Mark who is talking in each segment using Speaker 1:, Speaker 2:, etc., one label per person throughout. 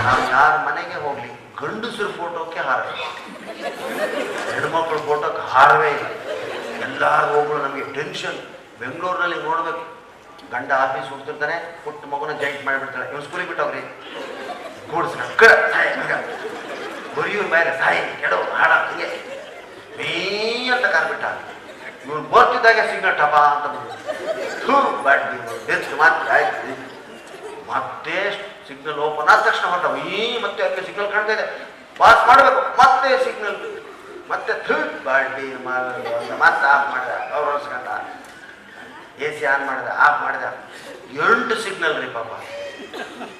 Speaker 1: ನಾವು ಯಾರ ಮನೆಗೆ ಹೋಗ್ಲಿ ಗಂಡಸರ ಫೋಟೋಕ್ಕೆ ಹಾರ, ಹೆಣ್ಮಕ್ಳ ಫೋಟೋಕ್ಕೆ ಹಾರವೇ ಇಲ್ಲ. ಎಲ್ಲಾರು ಹೋಗ್ಲು ನಮಗೆ ಟೆನ್ಷನ್. ಬೆಂಗಳೂರಿನಲ್ಲಿ ನೋಡ್ಬೇಕು, ಗಂಡ ಆಫೀಸ್ ಹೋಗ್ತಿರ್ತಾನೆ, ಪುಟ್ಟ ಮಗುನ ಜಾಯಿಂಟ್ ಮಾಡಿಬಿಡ್ತಾರೆ. ಇವ್ನು ಸ್ಕೂಲಿಗೆ ಬಿಟ್ಟವ್ರಿ ಕೂಡಿಸ್ನ ಬರಿಯವ್ರು ಬೇರೆ ಸಾಯಿ ಕೆಡೋ ಹಾಡ ಹಿಂಗೆ ಮೀ ಅಂತ ಕಾರ್ಬಿಟ್ಟ. ಇವ್ನು ಬರ್ತಿದ್ದಾಗ ಸಿಗ್ನಲ್ ಟಪಾ ಅಂತ ಮತ್ತೆ ಸಿಗ್ನಲ್ ಓಪನ್ ಆದ ತಕ್ಷಣ ಹೊರಟವು. ಮತ್ತೆ ಅಲ್ಲಿ ಸಿಗ್ನಲ್ ಕಾಣ್ತಾ ಇದೆ, ಪಾಸ್ ಮಾಡಬೇಕು, ಮತ್ತೆ ಸಿಗ್ನಲ್, ಮತ್ತೆ ಬಾಲ್ಟಿ ಮತ್ತೆ ಆಫ್ ಮಾಡಿದ, ಅವ್ರು ಹೊರ್ಸ್ಕೊಂಡ, AC ಆನ್ ಮಾಡಿದ, ಆಫ್ ಮಾಡಿದ. 8 ಸಿಗ್ನಲ್ ರೀ ಪಾಪ.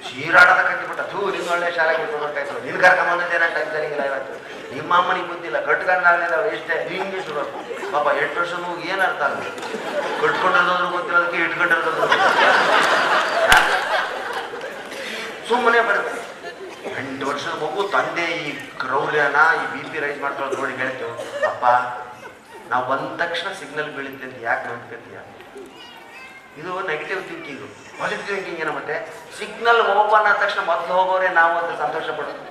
Speaker 1: ಚೀರಾಡದ ಕಟ್ಟಿಬಿಟ್ಟ. ನಿನ್ನ ಒಳ್ಳೆ ಶಾಲೆಗೆ ಬಿಟ್ಕೊಬೇಕಾಯ್ತು, ನಿನ್ ಕರ್ಕೊಂಬಂದೇನ ಟೈಮ್ ಸರಿಗಿಲ್ಲ ಇವತ್ತು, ನಿಮ್ಮ ಅಮ್ಮನಿಗೆ ಗೊತ್ತಿಲ್ಲ, ಕಟ್ಕೊಂಡಾಗ್ಲಿಲ್ಲ ಎಷ್ಟೇ ಹಿಂಗೆ ಶುರು. ಪಾಪ 8 ವರ್ಷ ಏನು ಅರ್ಥ ಆಗ, ಕಟ್ಕೊಂಡಿರೋದ್ರು ಗೊತ್ತಿರೋದಕ್ಕೆ ಇಟ್ಕೊಂಡಿರೋದು ಸುಮ್ಮನೆ ಬರುತ್ತೆ. 8 ವರ್ಷದ ಮಗು ತಂದೆ ಈ ಕ್ರೌರ್ಯನ, ಈ BP ರೈಸ್ ಮಾಡ್ಕೊಳ್ಳೋದು ನೋಡಿ ಹೇಳ್ತೇವೆ, ಅಪ್ಪ ನಾವು ಬಂದ ತಕ್ಷಣ ಸಿಗ್ನಲ್ ಬೀಳುತ್ತೆ ಅಂತ ಯಾಕೆ ನೋಡ್ಕೊತೀಯ? ಇದು ನೆಗೆಟಿವ್ ಥಿಂಕಿಂಗು. ಪಾಸಿಟಿವ್ ಥಿಂಕಿಂಗ್ ಏನೋ, ಮತ್ತೆ ಸಿಗ್ನಲ್ ಓಪನ್ ಆದ ತಕ್ಷಣ ಮೊದಲು ಹೋಗೋರೆ ನಾವು ಅಂತ ಸಂತೋಷ ಪಡೋದು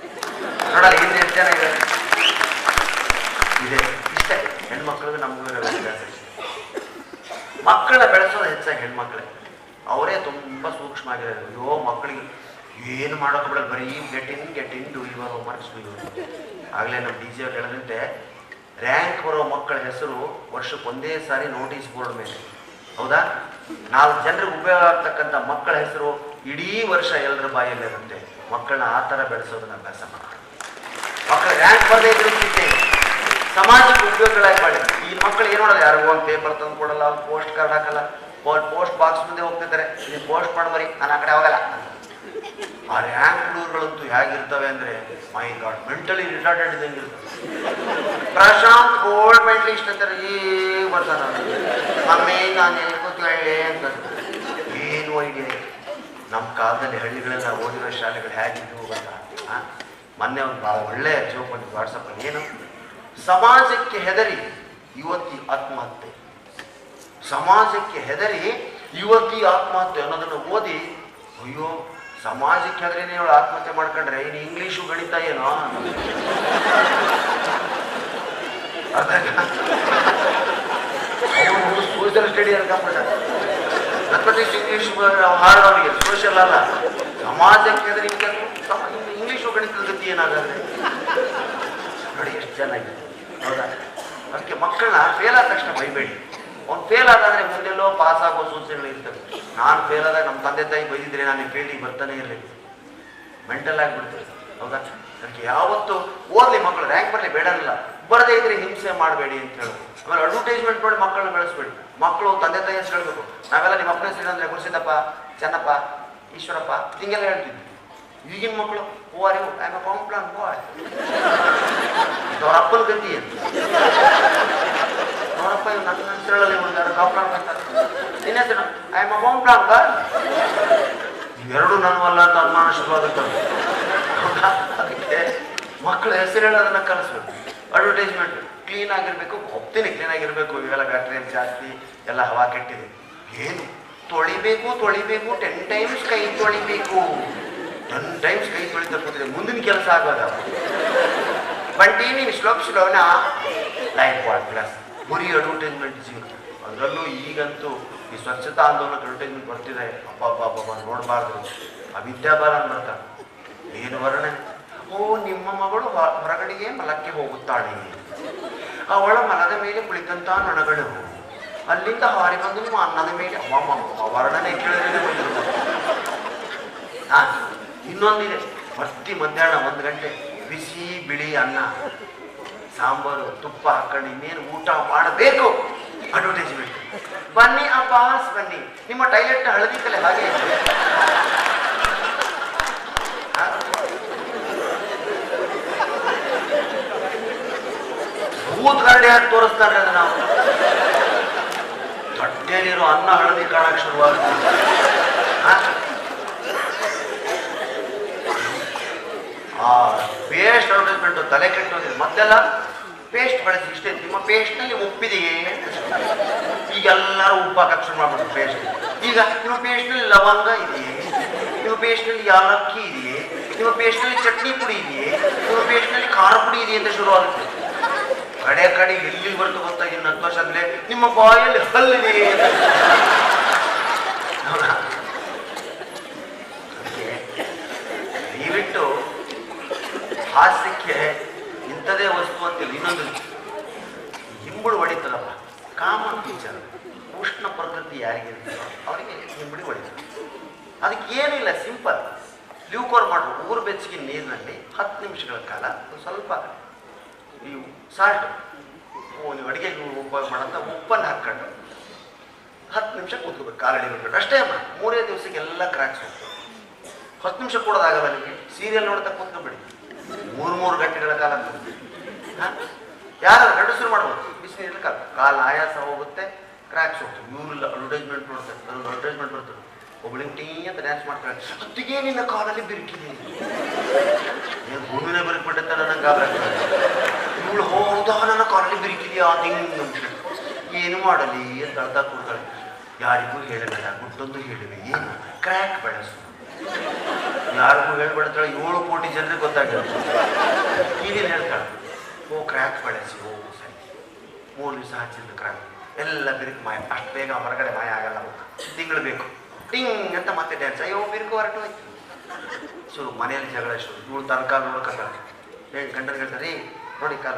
Speaker 1: ನೋಡಲ್ಲ. ಹಿಂದೆ ಎಷ್ಟು ಜನ ಇದೆ ಇಷ್ಟೇ. ಹೆಣ್ಮಕ್ಳಿಗೆ ನಮಗೂ ವ್ಯತ್ಯಾಸ. ಮಕ್ಕಳ ಬೆಳೆಸೋದು ಹೆಚ್ಚಾಗಿ ಹೆಣ್ಮಕ್ಳೇ, ಅವರೇ ತುಂಬ ಸೂಕ್ಷ್ಮ ಆಗಿರೋದು. ಅಯ್ಯೋ ಮಕ್ಕಳಿಗೆ ಏನು ಮಾಡೋಕೆ ಬಿಡೋದು, ಬರೀ get in do your homeworks do your. ಆಗಲೇ ನಮ್ಮ DJ ಅವ್ರು ಹೇಳದಂತೆ ರ್ಯಾಂಕ್ ಬರೋ ಮಕ್ಕಳ ಹೆಸರು ವರ್ಷಕ್ಕೆ ಒಂದೇ ಸಾರಿ ನೋಟಿಸ್ ಬೋರ್ಡ್ ಮೇಲೆ, ಹೌದಾ? 4 ಜನರಿಗೆ ಉಪಯೋಗ ಆಗ್ತಕ್ಕಂಥ ಮಕ್ಕಳ ಹೆಸರು ಇಡೀ ವರ್ಷ ಎಲ್ಲರ ಬಾಯಲ್ಲಿರುತ್ತೆ. ಮಕ್ಕಳನ್ನ ಆ ಥರ ಬೆಳೆಸೋದನ್ನ ಅಭ್ಯಾಸ ಮಾಡ್ತಾರೆ. ಮಕ್ಕಳ ರ್ಯಾಂಕ್ ಬರದೇ ಇದ್ರೆ ಸಮಾಜಕ್ಕೆ ಉಪಯೋಗಗಳಾಗಿ ಮಾಡಿ. ಈ ಮಕ್ಕಳು ಏನು ಮಾಡೋದು, ಯಾರಿಗೂ ಒಂದು ಪೇಪರ್ ತಂದು ಕೊಡಲ್ಲ, ಒಂದು ಪೋಸ್ಟ್ ಕಾರ್ಡ್ ಹಾಕಲ್ಲ, ಪೋಸ್ಟ್ ಬಾಕ್ಸ್ ಮುಂದೆ ಹೋಗ್ತಿದ್ದಾರೆ, ನೀವು ಪೋಸ್ಟ್ ಮಾಡ್ಬರಿ, ನಾನು ಆ ಕಡೆ ಹೋಗಲ್ಲ. ಆ ರ್ಯಾಂಕ್ ಹುಡುಗರುಗಳಂತೂ ಹೇಗಿರ್ತವೆ ಅಂದರೆ, ಮೈ ಗಾಡ್, ಮೆಂಟಲಿ ರಿಟಾರ್ಡೆಡ್ ಇದ್ದಂಗೆ ಇರ್ತದೆ. ಪ್ರಶಾಂತ್ ಗೋಲ್ಡ್ ಮೆಡಲಿಸ್ಟ್ ಅಂತಾರೆ, ಈಗ ಬರ್ತಾನೆ ಮಮ್ಮಿ ನಾನು ಕೂತ್ಕೊಳ್ಳಿ ಅಂತ. ಏನು ಐಡಿಯಾ. ನಮ್ಮ ಕಾಲದಲ್ಲಿ ಹಳ್ಳಿಗಳೆಲ್ಲ ಓದಿರೋ ಶಾಲೆಗಳು ಹೇಗಿದ್ದವು ಗೊತ್ತಾ? ಮೊನ್ನೆ ಒಂದು ಭಾಳ ಒಳ್ಳೆ ಜೋಕ್ ಬಂದಿದ್ದು ವಾಟ್ಸಪ್ಪಲ್ಲಿ. ಏನು, ಸಮಾಜಕ್ಕೆ ಹೆದರಿ ಯುವತಿ ಆತ್ಮಹತ್ಯೆ, ಸಮಾಜಕ್ಕೆ ಹೆದರಿ ಯುವತಿ ಆತ್ಮಹತ್ಯೆ ಅನ್ನೋದನ್ನು ಓದಿ, ಅಯ್ಯೋ ಸಮಾಜಕ್ಕೆ ಹೆದರಿನೇ ಅವಳು ಆತ್ಮಹತ್ಯೆ ಮಾಡ್ಕೊಂಡ್ರೆ ಇನ್ನು ಇಂಗ್ಲೀಷು ಗಣಿತ ಏನೋ ಅವರು ಸೋಷಿಯಲ್ ಸ್ಟಡಿ ಅನ್ಕೊಂಡ್ಬಿಟ್ಟಾರೆ. ಮ್ಯಾಥಮೆಟಿಕ್ಸ್ ಇಂಗ್ಲೀಷ್ ಹಾರ್ಡ್ ಅವರಿಗೆ, ಸೋಷಿಯಲ್ ಅಲ್ಲ. ಸಮಾಜಕ್ಕೆ ಹೆದರಿ ಇಂಗ್ಲೀಷು ಗಣಿತದ ಗತಿ ಏನಾಗಂದ್ರೆ ನೋಡಿ ಎಷ್ಟು ಚೆನ್ನಾಗಿದೆ, ಹೌದಾ? ಅದಕ್ಕೆ ಮಕ್ಕಳನ್ನ ಫೇಲ್ ಆದ ತಕ್ಷಣ ಬೈಬೇಡಿ. ಅವ್ನು ಫೇಲ್ ಆದಾದ್ರೆ ಮುಂದೆಲ್ಲೋ ಪಾಸ್ ಆಗೋ ಸೂಚನೆಗಳು ಇರ್ತವೆ. ನಾನು ಫೇಲ್ ಆದಾಗ ನಮ್ಮ ತಂದೆ ತಾಯಿ ಬೈದಿದ್ರೆ ನಾನು ಫೇಲಿಗೆ ಬರ್ತಾನೆ ಇರಲಿಲ್ಲ, ಮೆಂಟಲ್ ಆಗಿಬಿಡ್ತಾರೆ, ಹೌದಾ? ಅದಕ್ಕೆ ಯಾವತ್ತು ಓದಲಿ ಮಕ್ಕಳು, ರ್ಯಾಂಕ್ ಬರಲಿ ಬೇಡಲ್ಲ, ಬರದೇ ಇದ್ರೆ ಹಿಂಸೆ ಮಾಡಬೇಡಿ ಅಂತ ಹೇಳೋದು. ಆಮೇಲೆ ಅಡ್ವರ್ಟೈಸ್ಮೆಂಟ್ ಮಾಡಿ ಮಕ್ಕಳನ್ನ ಬೆಳೆಸ್ಬೇಡಿ. ಮಕ್ಕಳು ತಂದೆ ತಾಯಿ ಹೆಸರು ಹೇಳ್ಬೇಕು. ನಾವೆಲ್ಲ ನಿಮ್ಮ ಅಪ್ಪನ ಹೆಸರು ಅಂದರೆ ಗುರುಸಿದ್ದಪ್ಪ, ಚೆನ್ನಪ್ಪ, ಈಶ್ವರಪ್ಪ ಹಿಂಗೆಲ್ಲ ಹೇಳ್ತಿದ್ವಿ. ಈಗಿನ ಮಕ್ಕಳು oh are you, I am a Complan boy, ಅವ್ರ ಅಪ್ಪನ ಗತಿ ಅಂತ. ಅವರಪ್ಪ ಇವ್ ನನ್ನ ಹೆಸರಲ್ಲಿ ಒಂದು ಕಾಂಪ್ಲಾನ್ ಬರ್ತಾರೆ, ನಿನ್ನ ಹೆಸರು ಐ ಆಮ್ ಎ ಕಾಂಪ್ಲಾನ್ ಬಾಯ್. ಇವೆರಡು ನನ್ನವಲ್ಲ ಅಂತ ಅನುಮಾನ ಶುರುವಾಗುತ್ತೆ. ಅದಕ್ಕೆ ಮಕ್ಕಳ ಹೆಸರು ಹೇಳೋದನ್ನ ಕಲಿಸ್ಬೇಕು. ಅಡ್ವರ್ಟೈಸ್ಮೆಂಟ್ ಕ್ಲೀನ್ ಆಗಿರ್ಬೇಕು, ಹೋಗ್ತೀನಿ ಕ್ಲೀನ್ ಆಗಿರ್ಬೇಕು. ಇವೆಲ್ಲ ಬ್ಯಾಕ್ಟೀರಿಯಾ ಜಾಸ್ತಿ, ಎಲ್ಲ ಹವಾ ಕೆಟ್ಟಿದೆ. ಏನು ತೊಳಿಬೇಕು 10 ಟೈಮ್ಸ್ ಕೈ ತೊಳಿಬೇಕು. 10 ಟೈಮ್ಸ್ ಕೈ ತೊಳಿತಾ ಕೂತಿದೆ, ಮುಂದಿನ ಕೆಲಸ ಆಗೋದ ಬಂಟಿ ನೀವು ಸ್ಲೋನ ಲೈಫ್ ವಾಟ್ ಪ್ಲಸ್ ಬರೀ ಅಡ್ವರ್ಟೈಸ್ಮೆಂಟ್ ಸಿಗುತ್ತೆ. ಅದರಲ್ಲೂ ಈಗಂತೂ ಈ ಸ್ವಚ್ಛತಾ ಆಂದೋಲನ ಅಡ್ವರ್ಟೈಸ್ಮೆಂಟ್ ಬರ್ತಿದೆ. ಅಬ್ಬಬ್ಬಬ್ಬ ನೋಡಬಾರ್ದು. ಆ ವಿದ್ಯಾಬಾಲನ್ ಬರ್ತಾರೆ, ಏನು ವರ್ಣನೆ. ಓ ನಿಮ್ಮ ಮಗಳು ಹೊರಗಡೆಗೆ ಮಲಕ್ಕೆ ಹೋಗುತ್ತಾಳೆ, ಅವಳ ಮನದ ಮೇಲೆ ಕುಳಿತಂತ ನೊಣಗಳು ಅಲ್ಲಿಂದ ಹಾರಿ ಬಂದು ನಿಮ್ಮ ಅನ್ನದ ಮೇಲೆ ವರ್ಣನೆ ಕೇಳಿದ್ರೆ ಬಂದಿರ್ತಾರೆ. ಇನ್ನೊಂದಿದೆ, ಮಧ್ಯಾಹ್ನ 1 ಗಂಟೆ ಬಿಸಿ ಬಿಳಿ ಅನ್ನ ಸಾಂಬಾರು ತುಪ್ಪ ಹಾಕೊಂಡು ಇನ್ನೇನು ಊಟ ಮಾಡಬೇಕು. ಅಡ್ವರ್ಟೈಸ್ಮೆಂಟ್. ಬನ್ನಿ ಅಪ್ಪಾಸ್ ಬನ್ನಿ, ನಿಮ್ಮ ಟಾಯ್ಲೆಟ್ ಹಳದಿ ಕಲೆ ಹಾಗೆ ಭೂತ್ ಕರಡಿ ಹಾಕಿ ತೋರಿಸ್ತಾರೆ. ಅದು ನಾವು ತಟ್ಟೆಯಲ್ಲಿರೋ ಅನ್ನ ಹಳದಿ ಕಾಣಕ್ಕೆ ಶುರುವಾಗುತ್ತೆ. ಪೇಸ್ಟ್ ಅಡ್ವರ್ಟೈಸ್ಮೆಂಟ್ ತಲೆ ಕೆಟ್ಟೋದಿದೆ. ಮೊದಲೆಲ್ಲ ಪೇಸ್ಟ್ ಬಳಸಿ ಇಷ್ಟೇ, ನಿಮ್ಮ ಪೇಸ್ಟ್ನಲ್ಲಿ ಉಪ್ಪಿದೆಯೇ, ಈಗೆಲ್ಲರೂ ಉಪ್ಪು ಹಾಕಕ್ಕೆ ಶುರು ಮಾಡ್ಬಿಟ್ಟು ಪೇಸ್ಟ್. ಈಗ ನಿಮ್ಮ ಪೇಸ್ಟ್ನಲ್ಲಿ ಲವಂಗ ಇದೆಯೇ, ನಿಮ್ಮ ನಿಮ್ಮ ಪೇಸ್ಟ್ನಲ್ಲಿ ಯಾಲಕ್ಕಿ ಇದೆಯೇ, ನಿಮ್ಮ ಪೇಸ್ಟ್ನಲ್ಲಿ ಚಟ್ನಿ ಪುಡಿ ಇದೆಯೇ, ನಿಮ್ಮ ಪೇಸ್ಟ್ನಲ್ಲಿ ಖಾರ ಪುಡಿ ಇದೆಯೇ ಅಂತ ಶುರು ಆಗುತ್ತೆ. ಕಡೆ ಎಲ್ಲಿ ಬರ್ತು ಗೊತ್ತಾ, ಇನ್ನು 10 ವರ್ಷ ಆದ್ಮೇಲೆ ನಿಮ್ಮ ಬಾಯಲ್ಲಿ ಹಲ್ಲಿದೆ. ದಯವಿಟ್ಟು ಹಾಸ್ಯಕ್ಕೆ ಇಂಥದೇ ವಸ್ತು ಅಂತಿಲ್ಲ. ಇನ್ನೊಂದು ಹಿಂಬುಳು ಹೊಡಿತದಪ್ಪ, ಕಾಮನ್ ಫೀಚರ್. ಉಷ್ಣ ಪ್ರಕೃತಿ ಯಾರಿಗೆ ಅವರಿಗೆ ಹಿಂಬುಡಿ ಹೊಡಿತದೆ. ಅದಕ್ಕೆ ಏನಿಲ್ಲ, ಸಿಂಪಲ್. ಲ್ಯೂಕೋರ್ ಮಾಡು, ಊರು ಬೆಚ್ಚಗಿನ ನೀರಿನಲ್ಲಿ 10 ನಿಮಿಷಗಳ ಕಾಲ ಸ್ವಲ್ಪ ನೀವು ಸಾಲ್ಟ್, ನೀವು ಅಡುಗೆಗೆ ಉಪಯೋಗ ಮಾಡೋಂಥ ಉಪ್ಪನ್ನು ಹಾಕ್ಕೊಂಡು 10 ನಿಮಿಷ ಕೂತ್ಕೋಬೇಕು, ಕಾಲಡಿ ಬಿಟ್ಬಿಟ್ಟು ಅಷ್ಟೇ ಅಮ್ಮ. 3 ದಿವಸಕ್ಕೆ ಎಲ್ಲ ಕ್ರ್ಯಾಕ್ಸ್ ಹೋಗ್ತವೆ. 10 ನಿಮಿಷ ಕೊಡೋದಾಗಲ್ಲ ನಿಮಗೆ. ಸೀರಿಯಲ್ ನೋಡ್ತಾ ಕೂತ್ಕೊಂಡ್ಬಿಡಿ, 3 ಗಂಟೆಗಳ ಕಾಲ. ಯಾರು ಗಂಡಸರು ಮಾಡ್ಬೋದು, ಬಿಸಿನೀರಲ್ಲಿ ಕಾಲು ಆಯಾಸ ಹೋಗುತ್ತೆ, ಕ್ರ್ಯಾಕ್ಸ್ ಹೋಗ್ತವೆ. ಇವ್ರಿಲ್ಲ, ಅಡ್ವರ್ಟೈಸ್ಮೆಂಟ್ ನೋಡ್ತಾರೆ. ನನ್ನ ಅಡ್ವರ್ಟೈಸ್ಮೆಂಟ್ ಬರ್ತದೆ, ಒಬ್ಬಳಿಗೆ ಟೀ ಅಂತ ಡ್ಯಾನ್ಸ್ ಮಾಡ್ತಾರೆ. ಹೊತ್ತಿಗೆ ನಿನ್ನ ಕಾಲಲ್ಲಿ ಬಿರುಕಿದೆ, ನೀನು ಭೂಮಿನೇ ಬಿರುಕ್ಬಿಟ್ಟೆ ನನಗೆ ಗಾಬರಿ. ಇವಳು ಹೌದಾ ನನ್ನ ಕಾಲಲ್ಲಿ ಬಿರುಕಿದೆಯಾ ತಿಂಗ್ ಏನು ಮಾಡಲಿ ಅಂತ ಅರ್ಧ ಕೂಡ್ತಾಳೆ. ಯಾರಿಗೂ ಹೇಳಬೇಡ, ಗುಟ್ಟೊಂದು ಹೇಳಿವೆ, ಏನು ಕ್ರ್ಯಾಕ್ ಬೆಳೆಸು. ಯಾರಿಗೂ ಹೇಳ್ಬಿಡ್ತಾಳೆ, 7 ಕೋಟಿ ಜನರಿಗೆ ಗೊತ್ತಾಗಿರುತ್ತೆ. ಈಗೇನು ಹೇಳ್ತಾಳೆ, ಓ ಕ್ರ್ಯಾಕ್ ಬೆಳೆಸಿ, ಓ ಸರಿ 3 ದಿವಸ ಹಚ್ಚಿದ್ದು ಕ್ರ್ಯಾಕ್ ಎಲ್ಲ ಬಿರುಕು ಮಾಯ. ಅಷ್ಟು ಬೇಗ ಹೊರಗಡೆ ಮಾಯ ಆಗಲ್ಲ, ತಿಂಗಳು ಬೇಕು. ಟಿಂಗ್ ಅಂತ ಮತ್ತೆ ಡ್ಯಾನ್ಸ್. ಅಯ್ಯೋ ಬಿರುಕು ಹೊರಟು ಹೋಯ್ತು. ಶುರು ಮನೆಯಲ್ಲಿ ಜಗಳ ಶುರು. ಇವಳು ತನ್ನ ಕಾಲ ನೋಡ್ಕೊತಾಳೆ. ಗಂಡನ ಹೇಳ್ತಾರೆ, ನೋಡಿ ಕಾಲ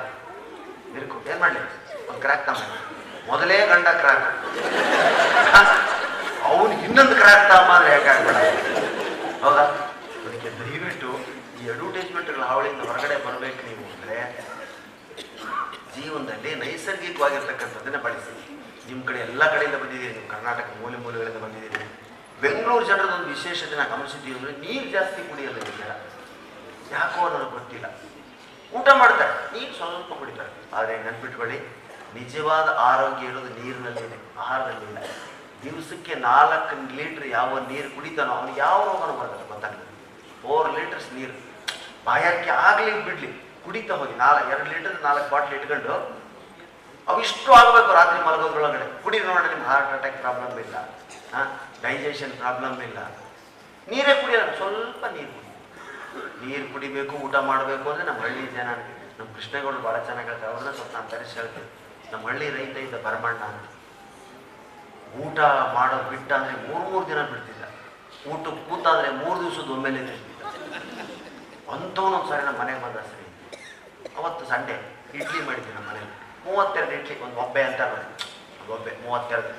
Speaker 1: ಬಿರುಕು, ಏನು ಮಾಡಲಿ, ಒಂದು ಕ್ರ್ಯಾಕ್ ತಮ್ಮ. ಮೊದಲೇ ಗಂಡ ಕ್ರ್ಯಾಕ್, ಅವನು ಇನ್ನೊಂದು ಕ್ರ್ಯಾಕ್ ತಮ್ಮ ಅಂದರೆ ಹೇಗಾಗ್ಬೇಡ. ಹೌದಾ? ಅದಕ್ಕೆ ದಯವಿಟ್ಟು ಈ ಅಡ್ವರ್ಟೈಸ್ಮೆಂಟ್ಗಳ ಹಾವಳಿಯಿಂದ ಹೊರಗಡೆ ಬರಬೇಕು ನೀವು ಅಂದರೆ ಜೀವನದಲ್ಲಿ ನೈಸರ್ಗಿಕವಾಗಿರ್ತಕ್ಕಂಥದ್ದನ್ನು ಬಳಸಿ. ನಿಮ್ಮ ಕಡೆ ಎಲ್ಲ ಕಡೆಯಿಂದ ಬಂದಿದ್ದೀರಿ, ನೀವು ಕರ್ನಾಟಕ ಮೂಲೆಗಳಿಂದ ಬಂದಿದ್ದೀರಿ. ಬೆಂಗಳೂರು ಜನರದೊಂದು ವಿಶೇಷತೆ ನಾನು ಗಮನಿಸಿದ್ದೀವಿ ಅಂದರೆ ನೀರು ಜಾಸ್ತಿ ಕುಡಿಯಲ್ಲ ಇದೆಯಲ್ಲ, ಯಾಕೋ ನನಗೆ ಗೊತ್ತಿಲ್ಲ. ಊಟ ಮಾಡ್ತಾರೆ, ನೀರು ಸ್ವಲ್ಪ ಕುಡಿತಾರೆ. ಆದರೆ ನೆನ್ಪಿಟ್ಕೊಳ್ಳಿ, ನಿಜವಾದ ಆರೋಗ್ಯ ಇರೋದು ನೀರಿನಲ್ಲಿದೆ, ಆಹಾರದಲ್ಲಿಲ್ಲ. ದಿವಸಕ್ಕೆ 4 ಲೀಟ್ರ್ ಯಾವ ನೀರು ಕುಡಿತಾನೋ ಅವನಿಗೆ ಯಾವ ರೋಗನೂ ಬರ್ತದೆ ಗೊತ್ತಾಗಲಿ. 4 ಲೀಟರ್ಸ್ ನೀರು ಬಾಯಾರಿಕೆ ಆಗಲಿ ಬಿಡಲಿ ಕುಡಿತಾ ಹೋಗಿ. 2 ಲೀಟರ್ 4 ಬಾಟ್ಲ್ ಇಟ್ಕೊಂಡು ಅವಿಷ್ಟು ಆಗಬೇಕು ರಾತ್ರಿ ಮಲಗೋದ್ರೊಳಗಡೆ. ಕುಡಿ ನೋಡೋಣ, ನಿಮ್ಗೆ ಹಾರ್ಟ್ ಅಟ್ಯಾಕ್ ಪ್ರಾಬ್ಲಮ್ ಇಲ್ಲ, ಡೈಜೆಷನ್ ಪ್ರಾಬ್ಲಮ್ ಇಲ್ಲ. ನೀರೇ ಕುಡಿಯೋಣ, ಸ್ವಲ್ಪ ನೀರು ಕುಡಿಬೇಕು. ಊಟ ಮಾಡಬೇಕು ಅಂದರೆ ನಮ್ಮ ಹಳ್ಳಿ ಜನ, ನಮ್ಮ ಕೃಷ್ಣೇಗೌಡರು ಭಾಳ ಚೆನ್ನಾಗಿ ಹೇಳ್ತಾರೆ. ಅವ್ರನ್ನ ಸ್ವಲ್ಪ ನಾನು ತರಿಸಿ ಹೇಳ್ತೀನಿ. ನಮ್ಮ ಹಳ್ಳಿ ರೈತ ಇದ್ದ ಭರಮಣ್ಣ ಅಂತ, ಊಟ ಮಾಡೋದು ಬಿಟ್ಟ ಅಂದರೆ 3 ದಿನ ಬಿಡ್ತಿದ್ದ. ಊಟಕ್ಕೆ ಕೂತಾದರೆ 3 ದಿವಸದ ಒಮ್ಮೆಲೆ ತಿಂತಿದ್ದ. ಅಂಥವನೊಂದು ಸಾರಿ ನಮ್ಮ ಮನೆಗೆ ಬಂದ ಸರಿ. ಅವತ್ತು ಸಂಡೇ ಇಡ್ಲಿ ಮಾಡಿದ್ವಿ ನಮ್ಮ ಮನೇಲಿ. 32 ಇಡ್ಲಿ, ಒಂದು ಒಬ್ಬೆ ಅಂತ ಒಂದು ಒಬ್ಬೆ 32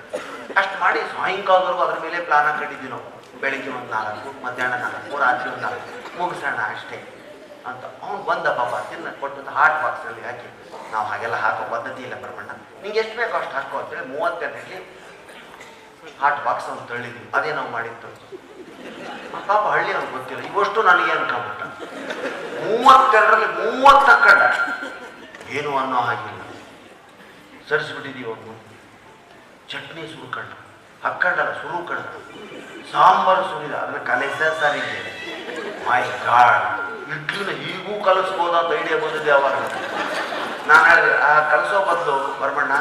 Speaker 1: ಅಷ್ಟು ಮಾಡಿ ಸಾಯಂಕಾಲದವರೆಗೂ ಅದ್ರ ಮೇಲೆ ಪ್ಲಾನ್ ಹಾಕೊಂಡಿದ್ವಿ ನಾವು. ಬೆಳಿಗ್ಗೆ ಒಂದು 4, ಮಧ್ಯಾಹ್ನ 4, ರಾತ್ರಿ ಒಂದು 4 ಮುಗಿಸೋಣ ಅಷ್ಟೇ ಅಂತ. ಅವ್ನು ಬಂದ ಪಾಪ, ತಿನ್ನ ಕೊಟ್ಟು ಹಾಟ್ ಬಾಕ್ಸಲ್ಲಿ ಹಾಕಿ. ನಾವು ಹಾಗೆಲ್ಲ ಹಾಕೋ ಪದ್ಧತಿ ಇಲ್ಲ ಬ್ರಹ್ಮಣ್ಣ, ನಿಂಗೆ ಎಷ್ಟು ಬೇಕೋ ಅಷ್ಟು ಹಾಕೋ ಅಂತೇಳಿ 32 ಇಡ್ಲಿ ಹಾಟ್ ಬಾಕ್ಸ್ ಅಂತ ತಳ್ಳಿದ್ವಿ. ಅದೇ ನಾವು ಮಾಡಿತ್ತು. ಪಾಪ ಹಳ್ಳಿ ಅವ್ನು ಗೊತ್ತಿಲ್ಲ, ಇವಷ್ಟು ನನಗೆ ಅನ್ಕೊಂಬಿಟ್ಟ. 32ರಲ್ಲಿ 30 ತಕ್ಕಂಡ, ಏನು ಅನ್ನೋ ಹಾಗಿಲ್ಲ. ಸರಿಸ್ಬಿಟ್ಟಿದ್ದೀವಿ. ಅವನು ಚಟ್ನಿ ಸುರುಕಂಡ, ಹಕ್ಕಂಡಲ್ಲ ಸುರುಕಂಡ, ಸಾಂಬಾರು ಸುರಿದ, ಅದನ್ನ ಕಲಿಸ ಸಾರಿಗೆ. ಮೈ ಗಾಡ್, ಇಡ್ಲಿನ ಹೀಗೂ ಕಲಿಸ್ಬೋದ ಅಂತ ಐಡಿಯಾ ಬಂದಿದೆ ಅವಾಗ. ನಾನು ಹೇಳಿದೆ, ಆ ಕಲಿಸೋ ಬದಲು ಬರ್ಮಣ್ಣ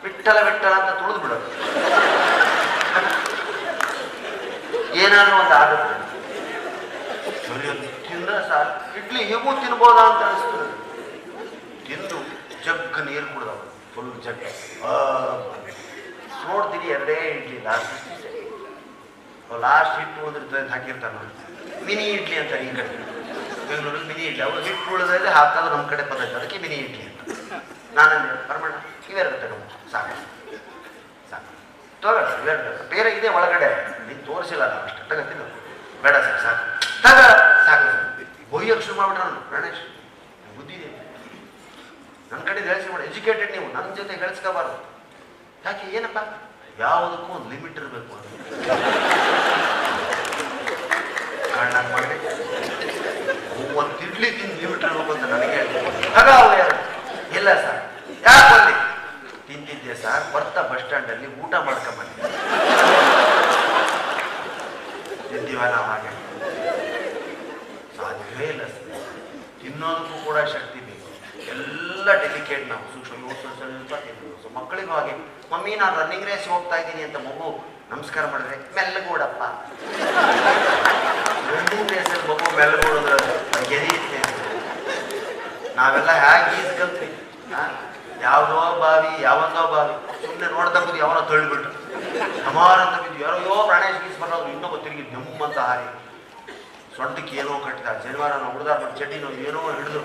Speaker 1: ಬಿಟ್ಟಲ ಅಂತ ತುಳಿದು ಬಿಡೋದು, ಏನಾದರೂ ಒಂದು ಆಗುತ್ತೆ. ತಿಂದ ಸಾರ್ ಇಡ್ಲಿ ಹೀಗೂ ತಿನ್ಬೋದಾ ಅಂತ ಅನಿಸ್ತದೆ. ತಿಂದು ಜಗ್ ನೀರು ಕುಡ್ದವ, ಫುಲ್ ಜಗ್. ನೋಡ್ತೀನಿ 2 ಇಡ್ಲಿ ಲಾಸ್ಟ್ ಹಿಟ್ಟು ಉಳಿದಿರ್ತದೆ ಅಂತ ಹಾಕಿರ್ತಾರೆ ನೋಡಿ, ಮಿನಿ ಇಡ್ಲಿ ಅಂತಾರೆ. ಈ ಕಡೆ ಬೆಂಗಳೂರಲ್ಲಿ ಮಿನಿ ಇಡ್ಲಿ, ಅವ್ರು ಹಿಟ್ಟು ಉಳಿದ್ರೆ ಹಾಕೋದು ನಮ್ಮ ಕಡೆ ಪದ್ಧತಿ, ಅದಕ್ಕೆ ಮಿನಿ ಇಡ್ಲಿ ಅಂತ. ನಾನಂದ್ರೆ ಬರ್ಮಣ್ಣ ಇವೆರಡು ತಗೊಂಡು ಸಾಕು ತಗೋಣ, ಇವೆರಡು ಬೇರೆ ಇದೆ ಒಳಗಡೆ, ನೀನು ತೋರಿಸಿಲ್ಲ ನಾವು ಅಷ್ಟೇ ತಗೋತೀನಿ. ಬೇಡ ಸರ್ ಸಾಕು ಸಾಕು ಬೊಯ್ಯಕ್ಕೆ ಶುರು ಮಾಡ್ಬಿಟ್ರೆ ನಾನು. ಗಣೇಶ್ ಬುದ್ಧಿ ಇದೆ, ನನ್ನ ಕಡೆ ಹೇಳಿಸಿ ಮಾಡಿ, ಎಜುಕೇಟೆಡ್ ನೀವು, ನನ್ನ ಜೊತೆ ಗಳಿಸ್ಕೋಬಾರ್ದು. ಯಾಕೆ ಏನಪ್ಪ, ಯಾವುದಕ್ಕೂ ಒಂದು ಲಿಮಿಟ್ ಇರಬೇಕು ಅಂತ ಕಣ್ಣಾಗ ಮಾಡಿ 30 ಇಡ್ಲಿ ತಿಂದು ಲಿಮಿಟ್ ಇರಬೇಕು ಅಂತ ನನಗೆ ಹೇಳ್ತೀನಿ. ಆಗ ಅವ್ರು ಯಾರು ಇಲ್ಲ ಸರ್, ಯಾಕೆ ಬಂದು ತಿಂತಿದ್ದೆ ಸರ್, ಬರ್ತಾ ಬಸ್ ಸ್ಟ್ಯಾಂಡಲ್ಲಿ ಊಟ ಮಾಡ್ಕೊಂಬಂದೆ. ತಿಂತೀವ ನಾವು ಹಾಗೆ? ಸಾಧ್ಯವೇ ಇಲ್ಲ ಸರ್. ತಿನ್ನೋದಕ್ಕೂ ಕೂಡ ಶಕ್ತಿ ಬೇಕು, ಎಲ್ಲ ಡೆಲಿಕೇಟ್ ನಾವು ಸೂಕ್ಷ್ಮ ಸ್ವಲ್ಪ ತಿನ್ನೋದು. ಸೊ ಮಕ್ಕಳಿಗೂ ಹಾಗೆ, ಮಮ್ಮಿ ನಾನು ರನ್ನಿಂಗ್ ರೇಸ್ ಹೋಗ್ತಾ ಇದ್ದೀನಿ ಅಂತ ಮಗು ನಮಸ್ಕಾರ ಮಾಡಿದ್ರೆ ಮೆಲ್ಲಗೂಡಪ್ಪ. ಗಂಡಿನ ಹೆಸರು ಮಗು ಮೆಲ್ಲಗೂಡಿದ್ರೆ ಗೆದಿಯುತ್ತೆ. ನಾವೆಲ್ಲ ಹೇಗೆ ಈಜ್ ಕಲ್ತ್ವಿ? ಯಾವುದೋ ಬಾವಿ ಯಾವೊಂದೋ ಬಾವಿ ಸುಮ್ಮನೆ ನೋಡ್ತಾ ಕೂತು ಯಾವನೋ ತೊಳ್ಬಿಟ್ರು ಸಮಾರ ಅಂತ ಬಿದ್ದು ಯಾರೋ ಪ್ರಾಣೇಶ್ ಗೀಸ್ ಬರೋದು ಇನ್ನೊಬ್ಬ ತಿರುಗಿ ನೆಮ್ಮಂತ ಹಾರಿ ಸೊಂಟಕ್ಕೆ ಏನೋ ಕಟ್ಟಿದ ಶನಿವಾರ ನಾವು ಹುಡುದಾರ ಚಡ್ಡಿನೋ ಏನೋ ಹಿಡಿದು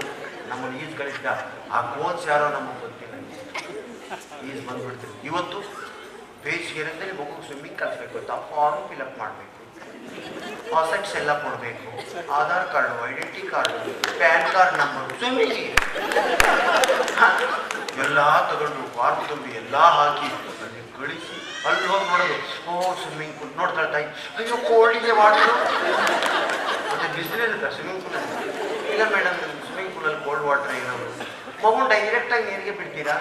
Speaker 1: ನಮ್ಮನ್ನು ಈಜ್ ಕಳಿಸಿದ. ಆ ಕೋಚ್ ಯಾರೋ ನಮಗೆ ಗೊತ್ತಿಲ್ಲ, ಈಜ್ ಬಂದ್ಬಿಡ್ತೀವಿ. ಇವತ್ತು ಬೇಸಿಗೆಯಲ್ಲಿ ಮಗು ಸ್ವಿಮ್ಮಿಂಗ್ ಕಲಿಸ್ಬೇಕು ಅಂತ ಫಾರ್ಮ್ ಫಿಲಪ್ ಮಾಡಬೇಕು, ಕಾಸೆಟ್ಸ್ ಎಲ್ಲ ಕೊಡಬೇಕು, Aadhaar card, identity card, PAN card number, ಸ್ವಿಮ್ಮಿಂಗಿಗೆ ಎಲ್ಲ ತಗೊಂಡು ಫಾರ್ಮ್ ತುಂಬಿ ಎಲ್ಲ ಹಾಕಿ ಅಲ್ಲಿ ಕಳಿಸಿ ಅಲ್ಲಿ ಹೋಗಿ ನೋಡೋದು. ಸ್ವಿಮ್ಮಿಂಗ್ ಪೂಲ್ ನೋಡ್ತಾಳೆ ತಾಯಿ, ಅಯ್ಯೋ ಕೋಲ್ಡಿಗೆ ವಾಟರು ಮತ್ತೆ ಬಿಸಿಲಿರುತ್ತೆ ಸ್ವಿಮ್ಮಿಂಗ್ ಪೂಲಲ್ಲಿ. ಇಲ್ಲ ಮೇಡಮ್ ಸ್ವಿಮ್ಮಿಂಗ್ ಪೂಲಲ್ಲಿ ಕೋಲ್ಡ್ ವಾಟರ್ ಇರೋದು. ಮಗು ಡೈರೆಕ್ಟಾಗಿ ನೀರಿಗೆ ಬಿಡ್ತೀರಾ?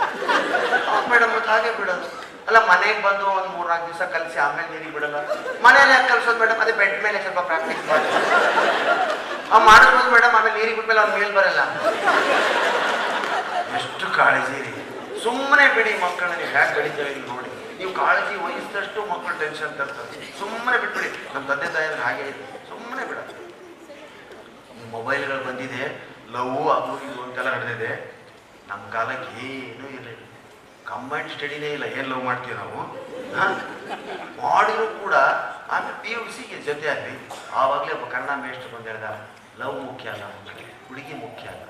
Speaker 1: ಮೇಡಮ್ ಮತ್ತೆ ಹಾಗೆ ಬಿಡೋದು. ಅಲ್ಲ ಮನೆಗೆ ಬಂದು ಒಂದು 3-4 ದಿವಸ ಕಲಿಸಿ ಆಮೇಲೆ ನೀರಿಗೆ ಬಿಡಲ್ಲ. ಮನೇಲಿ ಯಾಕೆ ಕಲ್ಸೋದು ಮೇಡಮ್? ಅದೇ ಬೆಡ್ ಮೇಲೆ ಸ್ವಲ್ಪ ಪ್ರಾಕ್ಟೀಸ್ ಮಾಡಿ ಮಾಡಿಸ್ಬೋದು ಮೇಡಮ್. ಆಮೇಲೆ ನೀರಿಗೆ ಬಿಟ್ಮೇಲೆ ಅವ್ನ ಮೇಲ್ ಬರಲ್ಲ. ಎಷ್ಟು ಕಾಳಜಿ ರೀ. ಸುಮ್ಮನೆ ಬಿಡಿ ಮಕ್ಕಳನ್ನ. ನೀವು ಹ್ಯಾಕ್ ಬೆಳಿತೇವೆ ನೋಡಿ. ನೀವು ಕಾಳಜಿ ವಹಿಸಿದಷ್ಟು ಮಕ್ಕಳು ಟೆನ್ಷನ್ ತರ್ತಾರೆ. ಸುಮ್ಮನೆ ಬಿಟ್ಬಿಡಿ. ನಮ್ಮ ತಂದೆ ತಾಯಿ ಅಂದ್ರೆ ಹಾಗೆ ಇದೆ, ಸುಮ್ಮನೆ ಬಿಡ. ಮೊಬೈಲ್ಗಳು ಬಂದಿದೆ, ಲವ್ ಅದು ಇದು ಅಂತೆಲ್ಲ ನಡೆದಿದೆ. ನಮ್ಮ ಕಾಲಕ್ಕೆ ಏನೂ ಇರಲಿಲ್ಲ, ಕಂಬೈನ್ಡ್ ಸ್ಟಡಿನೇ ಇಲ್ಲ. ಏನು ಲವ್ ಮಾಡ್ತೀವಿ ನಾವು ಮಾಡಿದ್ರು ಕೂಡ. ಆಮೇಲೆ PUC ಜೊತೆ ಆಗಲಿ ಆವಾಗಲೇ ಒಬ್ಬ ಕನ್ನಡ ಮೇಷ್ಟ್ರು ಬಂದು ಹೇಳಿದ, ಲವ್ ಮುಖ್ಯ ಅಲ್ಲ, ಹುಡುಗಿ ಮುಖ್ಯ ಅಲ್ಲ,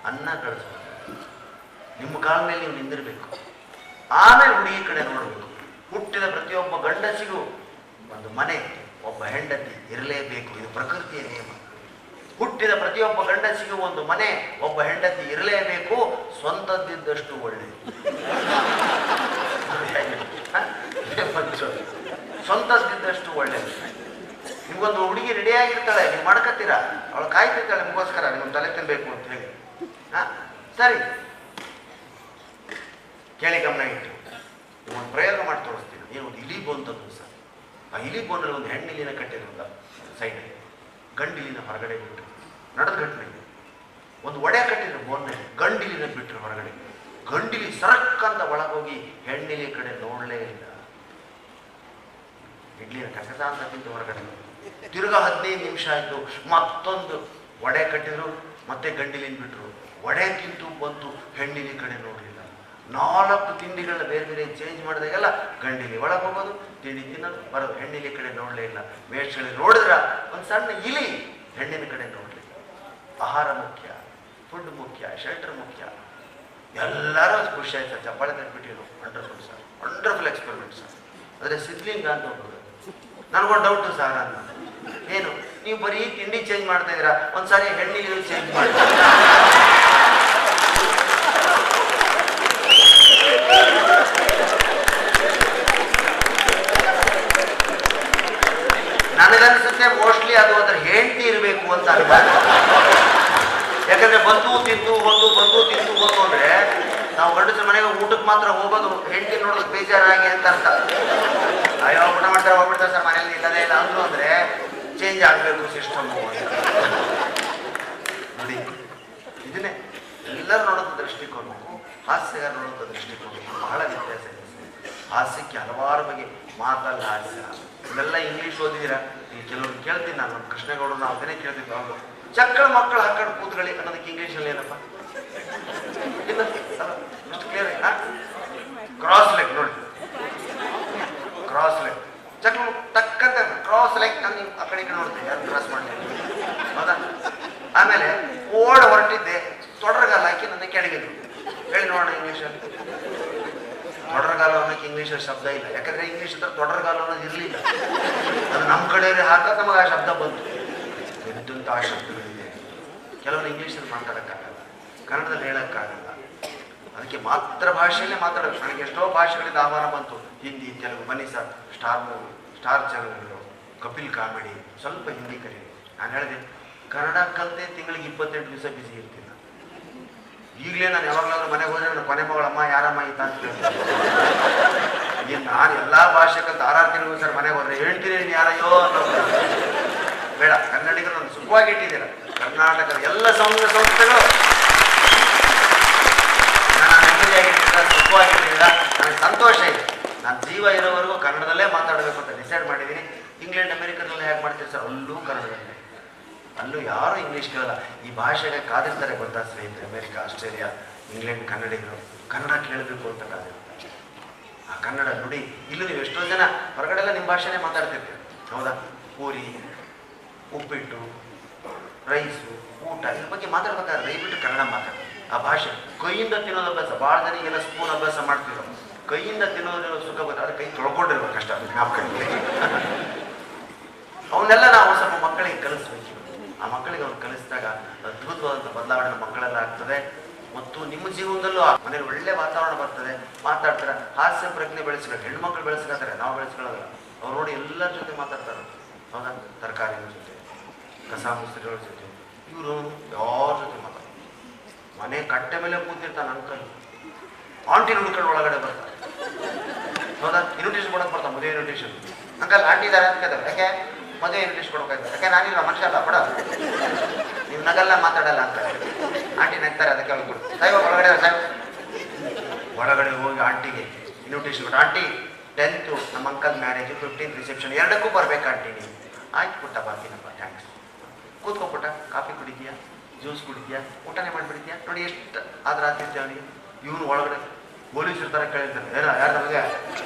Speaker 1: ಅನ್ನ ಕಳಿಸ್ಬೇಕು. ನಿಮ್ಮ ಕಾಲ ಮೇಲೆ ನೀವು ನಿಂದಿರಬೇಕು, ಆಮೇಲೆ ಹುಡುಗಿ ಕಡೆ ನೋಡಬೇಕು. ಹುಟ್ಟಿದ ಪ್ರತಿಯೊಬ್ಬ ಗಂಡಸಿಗೂ ಒಂದು ಮನೆ, ಒಬ್ಬ ಹೆಂಡತಿ ಇರಲೇಬೇಕು. ಇದು ಪ್ರಕೃತಿಯ ನಿಯಮ. ಹುಟ್ಟಿದ ಪ್ರತಿಯೊಬ್ಬ ಗಂಡಸಿಗೂ ಒಂದು ಮನೆ, ಒಬ್ಬ ಹೆಂಡತಿ ಇರಲೇಬೇಕು. ಸ್ವಂತದ್ದಿದ್ದಷ್ಟು ಒಳ್ಳೆಯದು. ಸ್ವಂತದ್ದಿದ್ದಷ್ಟು ಒಳ್ಳೆಯದು. ನಿಮ್ಗೊಂದು ಹುಡುಗಿ ರೆಡಿಯಾಗಿರ್ತಾಳೆ, ನೀವು ಮಾಡ್ಕತ್ತೀರಾ, ಅವಳು ಕಾಯ್ತಿರ್ತಾಳೆ ನಿಮಗೋಸ್ಕರ, ನಿಮ್ಗೆ ತಲೆ ತಿನ್ಬೇಕು ಅಂತ ಹೇಳಿ. ಸರಿ ಕೇಳಿ, ಗಮನ ಇಟ್ಟು ಒಂದು ಪ್ರಯೋಗ ಮಾಡಿ ತೋರಿಸ್ತೀನಿ. ಏನು ಒಂದು ಇಲಿ ಬೋನ್ತದ್ದು ಸರ್. ಆ ಇಲಿ ಬೋನಲ್ಲಿ ಒಂದು ಹೆಣ್ಣಿಲಿನ ಕಟ್ಟಿರೋದ ಸೈಡಲ್ಲಿ, ಗಂಡಿಲಿನ ಹೊರಗಡೆ ಬಿಟ್ಟರು. ನಡೆದ ಘಟನೆ. ಒಂದು ಒಡೆ ಕಟ್ಟಿದ್ರು ಬೋನ್ನಲ್ಲಿ, ಗಂಡಿಲಿನ ಬಿಟ್ಟರು ಹೊರಗಡೆ. ಗಂಡಿಲಿ ಸರಕ್ಕಂತ ಒಳಗೋಗಿ ಹೆಣ್ಣಿಲಿ ಕಡೆ ನೋಡಲೇ ಇಲ್ಲ. ಇಡ್ಲಿನ ಕಸದ ಅಂತ ತಿಂದು ಹೊರಗಡೆ. ತಿರ್ಗಾ 15 ನಿಮಿಷ ಆಯಿತು, ಮತ್ತೊಂದು ಒಡೆ ಕಟ್ಟಿದ್ರು, ಮತ್ತೆ ಗಂಡಿಲಿನ ಬಿಟ್ಟರು. ಒಡೆ ತಿಂತು ಬಂತು, ಹೆಣ್ಣಿಲಿ ಕಡೆ ನೋಡಲಿಲ್ಲ. 4 ತಿಂಡಿಗಳನ್ನ ಬೇರೆ ಬೇರೆ ಚೇಂಜ್ ಮಾಡಿದಾಗೆಲ್ಲ ಗಂಡಿಲಿ ಒಳಗೆ ಹೋಗೋದು, ತಿಂಡಿ ತಿನ್ನೋದು, ಬರೋದು. ಹೆಣ್ಣಿಲಿ ಕಡೆ ನೋಡಲೇ ಇಲ್ಲ. ಮೇಷ್ಗಳಲ್ಲಿ ನೋಡಿದ್ರ ಒಂದು ಸಣ್ಣ ಇಲಿ, ಹೆಣ್ಣಿನ ಕಡೆ ನೋಡಲಿಲ್ಲ. ಆಹಾರ ಮುಖ್ಯ, ಫುಡ್ ಮುಖ್ಯ, ಶೆಲ್ಟರ್ ಮುಖ್ಯ. ಎಲ್ಲರೂ ಖುಷಿ ಆಯ್ತು. ಚಪ್ಪಾಳೆ ತಗ್ಬಿಟ್ಟಿರು. Wonderful sir, wonderful experiment sir. ಆದರೆ ಸಿದ್ಲಿಂಗ ಅಂತ ಹೋಗೋದು. ನನಗೊಂದು ಡೌಟು ಸರ್ ಅನ್ನ, ಏನು ನೀವು ಬರೀ ತಿಂಡಿ ಚೇಂಜ್ ಮಾಡ್ತಾ ಇದ್ದೀರಾ, ಒಂದ್ಸಾರಿ ಹೆಣ್ಣಿಲಿ ಚೇಂಜ್ ಮಾಡಿ. ನನಗನ್ಸುತ್ತೆ ಮೋಸ್ಟ್ಲಿ ಅದು ಅದ್ರ ಹೆಂಡತಿ ಇರಬೇಕು ಅಂತ ಅನ್ಬಾರ್ದು. ಯಾಕಂದ್ರೆ ಬಂದು ತಿಂದು ಒಂದು, ಬಂದು ತಿಂದು ಒಂದು ಅಂದ್ರೆ ನಾವು ಗಂಡಸರ ಮನೆಗೆ ಊಟಕ್ಕೆ ಮಾತ್ರ ಹೋಗೋದು, ಹೆಂಡತಿ ನೋಡೋದಕ್ಕೆ ಬೇಜಾರಾಗಿ ಅಂತ ಅರ್ಥ. ಅಯ್ಯೋ ಊಟ ಮಾಡ್ತಾರೆ ಹೋಗ್ಬಿಡ್ತಾರೆ ಸರ್, ಮನೇಲಿ ಇಲ್ಲದೇ ಇಲ್ಲ ಅಂದ್ರು ಅಂದ್ರೆ ಚೇಂಜ್ ಆಗಬೇಕು ಸಿಸ್ಟಮು ಅಂತ. ನೋಡಿ, ಇದನ್ನೇ ಎಲ್ಲರೂ ನೋಡೋದು ದೃಷ್ಟಿಕೋನಕ್ಕೂ ಹಾಸ್ಯಗಾರ ನೋಡೋದು ದೃಷ್ಟಿಕೋನಕ್ಕೂ ಬಹಳ ವ್ಯತ್ಯಾಸ ಇದೆ. ಹಾಸ್ಯಕ್ಕೆ ಹಲವಾರು ಬಗೆ, ಮಾತಲ್ಲ ಹಾಸ್ಯ. ಇವೆಲ್ಲ ಇಂಗ್ಲೀಷ್ ಓದಿದ್ದೀರಾ? ಈಗ ಕೆಲವ್ರು ಕೇಳ್ತೀನಿ ನಾನು, ನಮ್ಮ ಕೃಷ್ಣೇಗೌಡರು ನಾವು ಅದನ್ನೇ ಕೇಳ್ತಿದ್ವಿ. ಅವರು ಚಕ್ಕಳ ಮಕ್ಕಳು ಹಾಕೊಂಡು ಕೂತ್ಕೊಳ್ಳಿ ಅನ್ನೋದಕ್ಕೆ ಇಂಗ್ಲೀಷಲ್ಲಿ ಏನಪ್ಪ? ಇಲ್ಲ ಇಷ್ಟು ಕ್ಲಿಯರ್. ಕ್ರಾಸ್ ಲೆಗ್ ನೋಡಿ, ಕ್ರಾಸ್ ಲೆಗ್. ಚಕ್ಕಳ ತಕ್ಕಂತ ಕ್ರಾಸ್ ಲೆಗ್. ನಾನು ನೀವು ಆ ಕಡೆ ನೋಡ್ತೀನಿ, ಯಾರು ಕ್ರಾಸ್ ಮಾಡ್ತೀನಿ, ಹೌದಾ? ಆಮೇಲೆ ಓಡ್ ಹೊರಟಿದ್ದೆ, ತೊಡರಗಾಲ ಹಾಕಿ ನನ್ನ ಕೆಳಗಿದ್ರು. ಹೇಳಿ ನೋಡೋಣ ಇಂಗ್ಲೀಷಲ್ಲಿ. ತೊಡರಗಾಲ ಅನ್ನೋಕ್ಕೆ ಇಂಗ್ಲೀಷಲ್ಲಿ ಶಬ್ದ ಇಲ್ಲ. ಯಾಕಂದ್ರೆ ಇಂಗ್ಲೀಷ್ ಹತ್ರ ತೊಡರಗಾಲ ಅನ್ನೋದು ಇರಲಿಲ್ಲ. ಅದು ನಮ್ಮ ಕಡೆಯವ್ರಿಗೆ ಹಾಕೋದು ನಮಗೆ ಆ ಶಬ್ದ ಬಂತು. ಎಂತೆಂಥ ಆ ಶಬ್ದಗಳಿದೆ. ಕೆಲವರು ಇಂಗ್ಲೀಷಲ್ಲಿ ಮಾತಾಡೋಕ್ಕಾಗಲ್ಲ, ಕನ್ನಡದಲ್ಲಿ ಹೇಳೋಕ್ಕಾಗಲ್ಲ. ಅದಕ್ಕೆ ಮಾತೃ ಭಾಷೆಯಲ್ಲೇ ಮಾತಾಡೋದು. ನನಗೆ ಎಷ್ಟೋ ಭಾಷೆಗಳಿಂದ ಆಹ್ವಾನ ಬಂತು, ಹಿಂದಿ, ತೆಲುಗು. ಬನ್ನಿ ಸರ್, ಸ್ಟಾರ್ ಮೂವಿ, ಸ್ಟಾರ್ ಚಾನಲ್ಗಳು, ಕಪಿಲ್ ಕಾಮಿಡಿ, ಸ್ವಲ್ಪ ಹಿಂದಿ ಕಲಿ. ನಾನು ಹೇಳಿದೆ, ಕನ್ನಡ ಕಲಿತೆ ತಿಂಗಳಿಗೆ 28 ದಿವಸ ಬಿಸಿ ಇರ್ತೀನಿ. ಈಗಲೇ ನಾನು ಯಾವಾಗಲಾದ್ರೂ ಮನೆಗೆ ಹೋದ್ರೆ ನನ್ನ ಕೊನೆ ಮಗಳಮ್ಮ ಯಾರಮ್ಮ ಈತ ಅಂತ ಕೇಳ್ತೀನಿ. ಈಗ ನಾನು ಎಲ್ಲ ಭಾಷೆ ಕಲಿತು 6 ತಿಂಗಳು ಸರ್ ಮನೆಗೆ ಹೋದ್ರೆ ಹೇಳ್ತೀನಿ ನೀನು ಯಾರಯ್ಯೋ ಅನ್ನೋ. ಬೇಡ, ಕನ್ನಡಿಗರು ನಾನು ಸುಖವಾಗಿಟ್ಟಿದ್ದೀರ. ಕರ್ನಾಟಕದ ಎಲ್ಲ ಸಂಸ್ಥೆಗಳು ನಾನು ನೆಮ್ಮದಿಯಾಗಿಟ್ಟಿದ್ದೀರ, ಸುಖವಾಗಿಟ್ಟಿದ್ದೀರ. ನನಗೆ ಸಂತೋಷ ಇದೆ. ನಾನು ಜೀವ ಇರೋವರೆಗೂ ಕನ್ನಡದಲ್ಲೇ ಮಾತಾಡಬೇಕು ಅಂತ ಡಿಸೈಡ್ ಮಾಡಿದ್ದೀನಿ. ಇಂಗ್ಲೆಂಡ್ ಅಮೆರಿಕದಲ್ಲಿ ಹೇಗೆ ಮಾಡ್ತೀರಿ ಸರ್? ಅಲ್ಲೂ ಕನ್ನಡದಲ್ಲೇ, ಅಲ್ಲೂ ಯಾರೂ ಇಂಗ್ಲೀಷ್ ಕೇಳಲ್ಲ. ಈ ಭಾಷೆಗೆ ಕಾದಿರ್ತಾರೆ ಗೊತ್ತಾ ಸ್ನೇಹಿತರೆ, ಅಮೆರಿಕ, ಆಸ್ಟ್ರೇಲಿಯಾ, ಇಂಗ್ಲೆಂಡ್ ಕನ್ನಡಿಗರು ಕನ್ನಡ ಕೇಳಬೇಕು ಅಂತ ಕಾದಿರ್ತಾರೆ. ಆ ಕನ್ನಡ ನುಡಿ ಇಲ್ಲೂ ನೀವು ಎಷ್ಟೋ ಜನ ಹೊರಗಡೆಲ್ಲ ನಿಮ್ಮ ಭಾಷೆನೇ ಮಾತಾಡ್ತಿರ್ತೀರಿ, ಹೌದಾ? ಪೂರಿ, ಉಪ್ಪಿಟ್ಟು, ರೈಸು, ಊಟ ಇದ್ರ ಬಗ್ಗೆ ಮಾತಾಡ್ಬೇಕಾದ್ರೆ ದಯವಿಟ್ಟು ಕನ್ನಡ ಮಾತಾಡಿ. ಆ ಭಾಷೆ ಕೈಯಿಂದ ತಿನ್ನೋದು ಅಭ್ಯಾಸ, ಭಾಳ ಜನಿಗೆಲ್ಲ ಸ್ಪೂನ್ ಅಭ್ಯಾಸ ಮಾಡ್ತಿರೋ, ಕೈಯಿಂದ ತಿನ್ನೋದ್ರ ಸುಖ ಗೊತ್ತಾ, ಅದು ಕೈ ತೊಳ್ಕೊಂಡಿರ್ಬೇಕು ಕಷ್ಟ ಜ್ಞಾಪಕಕ್ಕೆ. ಅವನ್ನೆಲ್ಲ ನಾವು ಸ್ವಲ್ಪ ಮಕ್ಕಳಿಗೆ ಕಲಿಸ್ಬೇಕು. ಆ ಮಕ್ಕಳಿಗೆ ಅವ್ರು ಕಲಿಸಿದಾಗ ಅದ್ಭುತವಾದಂಥ ಬದಲಾವಣೆ ಮಕ್ಕಳೆಲ್ಲ ಆಗ್ತದೆ. ಮತ್ತು ನಿಮ್ಮ ಜೀವನದಲ್ಲೂ ಆ ಮನೇಲಿ ಒಳ್ಳೆ ವಾತಾವರಣ ಬರ್ತದೆ. ಮಾತಾಡ್ತಾರೆ, ಹಾಸ್ಯ ಪ್ರಜ್ಞೆ ಬೆಳೆಸ್ಬೇಕು. ಹೆಣ್ಮಕ್ಳು ಬೆಳೆಸ್ಕೊತಾರೆ, ನಾವು ಬೆಳೆಸ್ಕೊಳ್ಳೋದಿಲ್ಲ. ಅವ್ರು ನೋಡಿ ಎಲ್ಲರ ಜೊತೆ ಮಾತಾಡ್ತಾರೆ, ಹೌದಾ? ತರಕಾರಿಗಳ ಜೊತೆ, ಕಸ ಮುಸ್ರಿಗಳ ಜೊತೆ, ಇವರು ಯಾರ ಜೊತೆ ಮಾತಾಡ್ತಾರೆ. ಮನೆ ಕಟ್ಟೆ ಮೇಲೆ ಕೂತಿರ್ತಾನೆ ಅಂಕಲ್, ಆಂಟಿ ಹುಡ್ಕೊಂಡು ಒಳಗಡೆ ಬರ್ತಾರೆ, ಹೌದಾ? ಇನ್ವಿಟೇಷನ್ ಕೊಡೋಕೆ ಬರ್ತಾನೆ, ಮದುವೆ ಇನ್ವಿಟೇಷನ್. ಅಂಕಲ್ ಆಂಟಿ ಇದ್ದಾರೆ ಅಂತ ಕೇಳ್ತಾರೆ, ಯಾಕೆ ಮದುವೆ ಇನ್ವಿಟೇಷನ್ ಕೊಡೋಕಾಯ್ತಾರೆ? ಯಾಕೆ ನಾನಿಲ್ಲ ಮನುಷ್ಯ ಅಲ್ಲ ಕೊಡ, ನೀವು ನಗಲ್ಲ ಮಾತಾಡಲ್ಲ ಅಂತ ಆಂಟಿ ನಗ್ತಾರೆ. ಅದಕ್ಕೆ ಅವ್ರು ಕೊಡು ಸಾಯ್ಬ ಒಳಗಡೆ, ಸಾಯ್ಬ ಒಳಗಡೆ ಹೋಗಿ ಆಂಟಿಗೆ ಇನ್ವಿಟೇಷನ್ ಕೊಟ್ಟು, ಆಂಟಿ 10th ನಮ್ಮ ಅಂಕಲ್ ಮ್ಯಾರೇಜು, 15th ರಿಸೆಪ್ಷನ್, ಎರಡಕ್ಕೂ ಬರ್ಬೇಕು ಆಂಟಿ ನೀವು. ಆಯ್ತು ಪುಟ್ಟ ಬರ್ತೀನಪ್ಪ, ಥ್ಯಾಂಕ್ಸ್. ಕೂತ್ಕೊಪುಟ್ಟ, ಕಾಫಿ ಕುಡಿತೀಯಾ, ಜ್ಯೂಸ್ ಕುಡಿತೀಯಾ, ಊಟನೇ ಮಾಡಿಬಿಡ್ತೀಯಾ? ನೋಡಿ ಎಷ್ಟು ಆದ್ರೆ ಆಗ್ತಿದ್ದೆ ಅವನಿಗೆ. ಇವನು ಒಳಗಡೆ ಪೊಲೀಸ್ ಇರ್ತಾರೆ, ಕೇಳಿರ್ತಾನೆ, ಏನ ಯಾರು ನಮಗೆ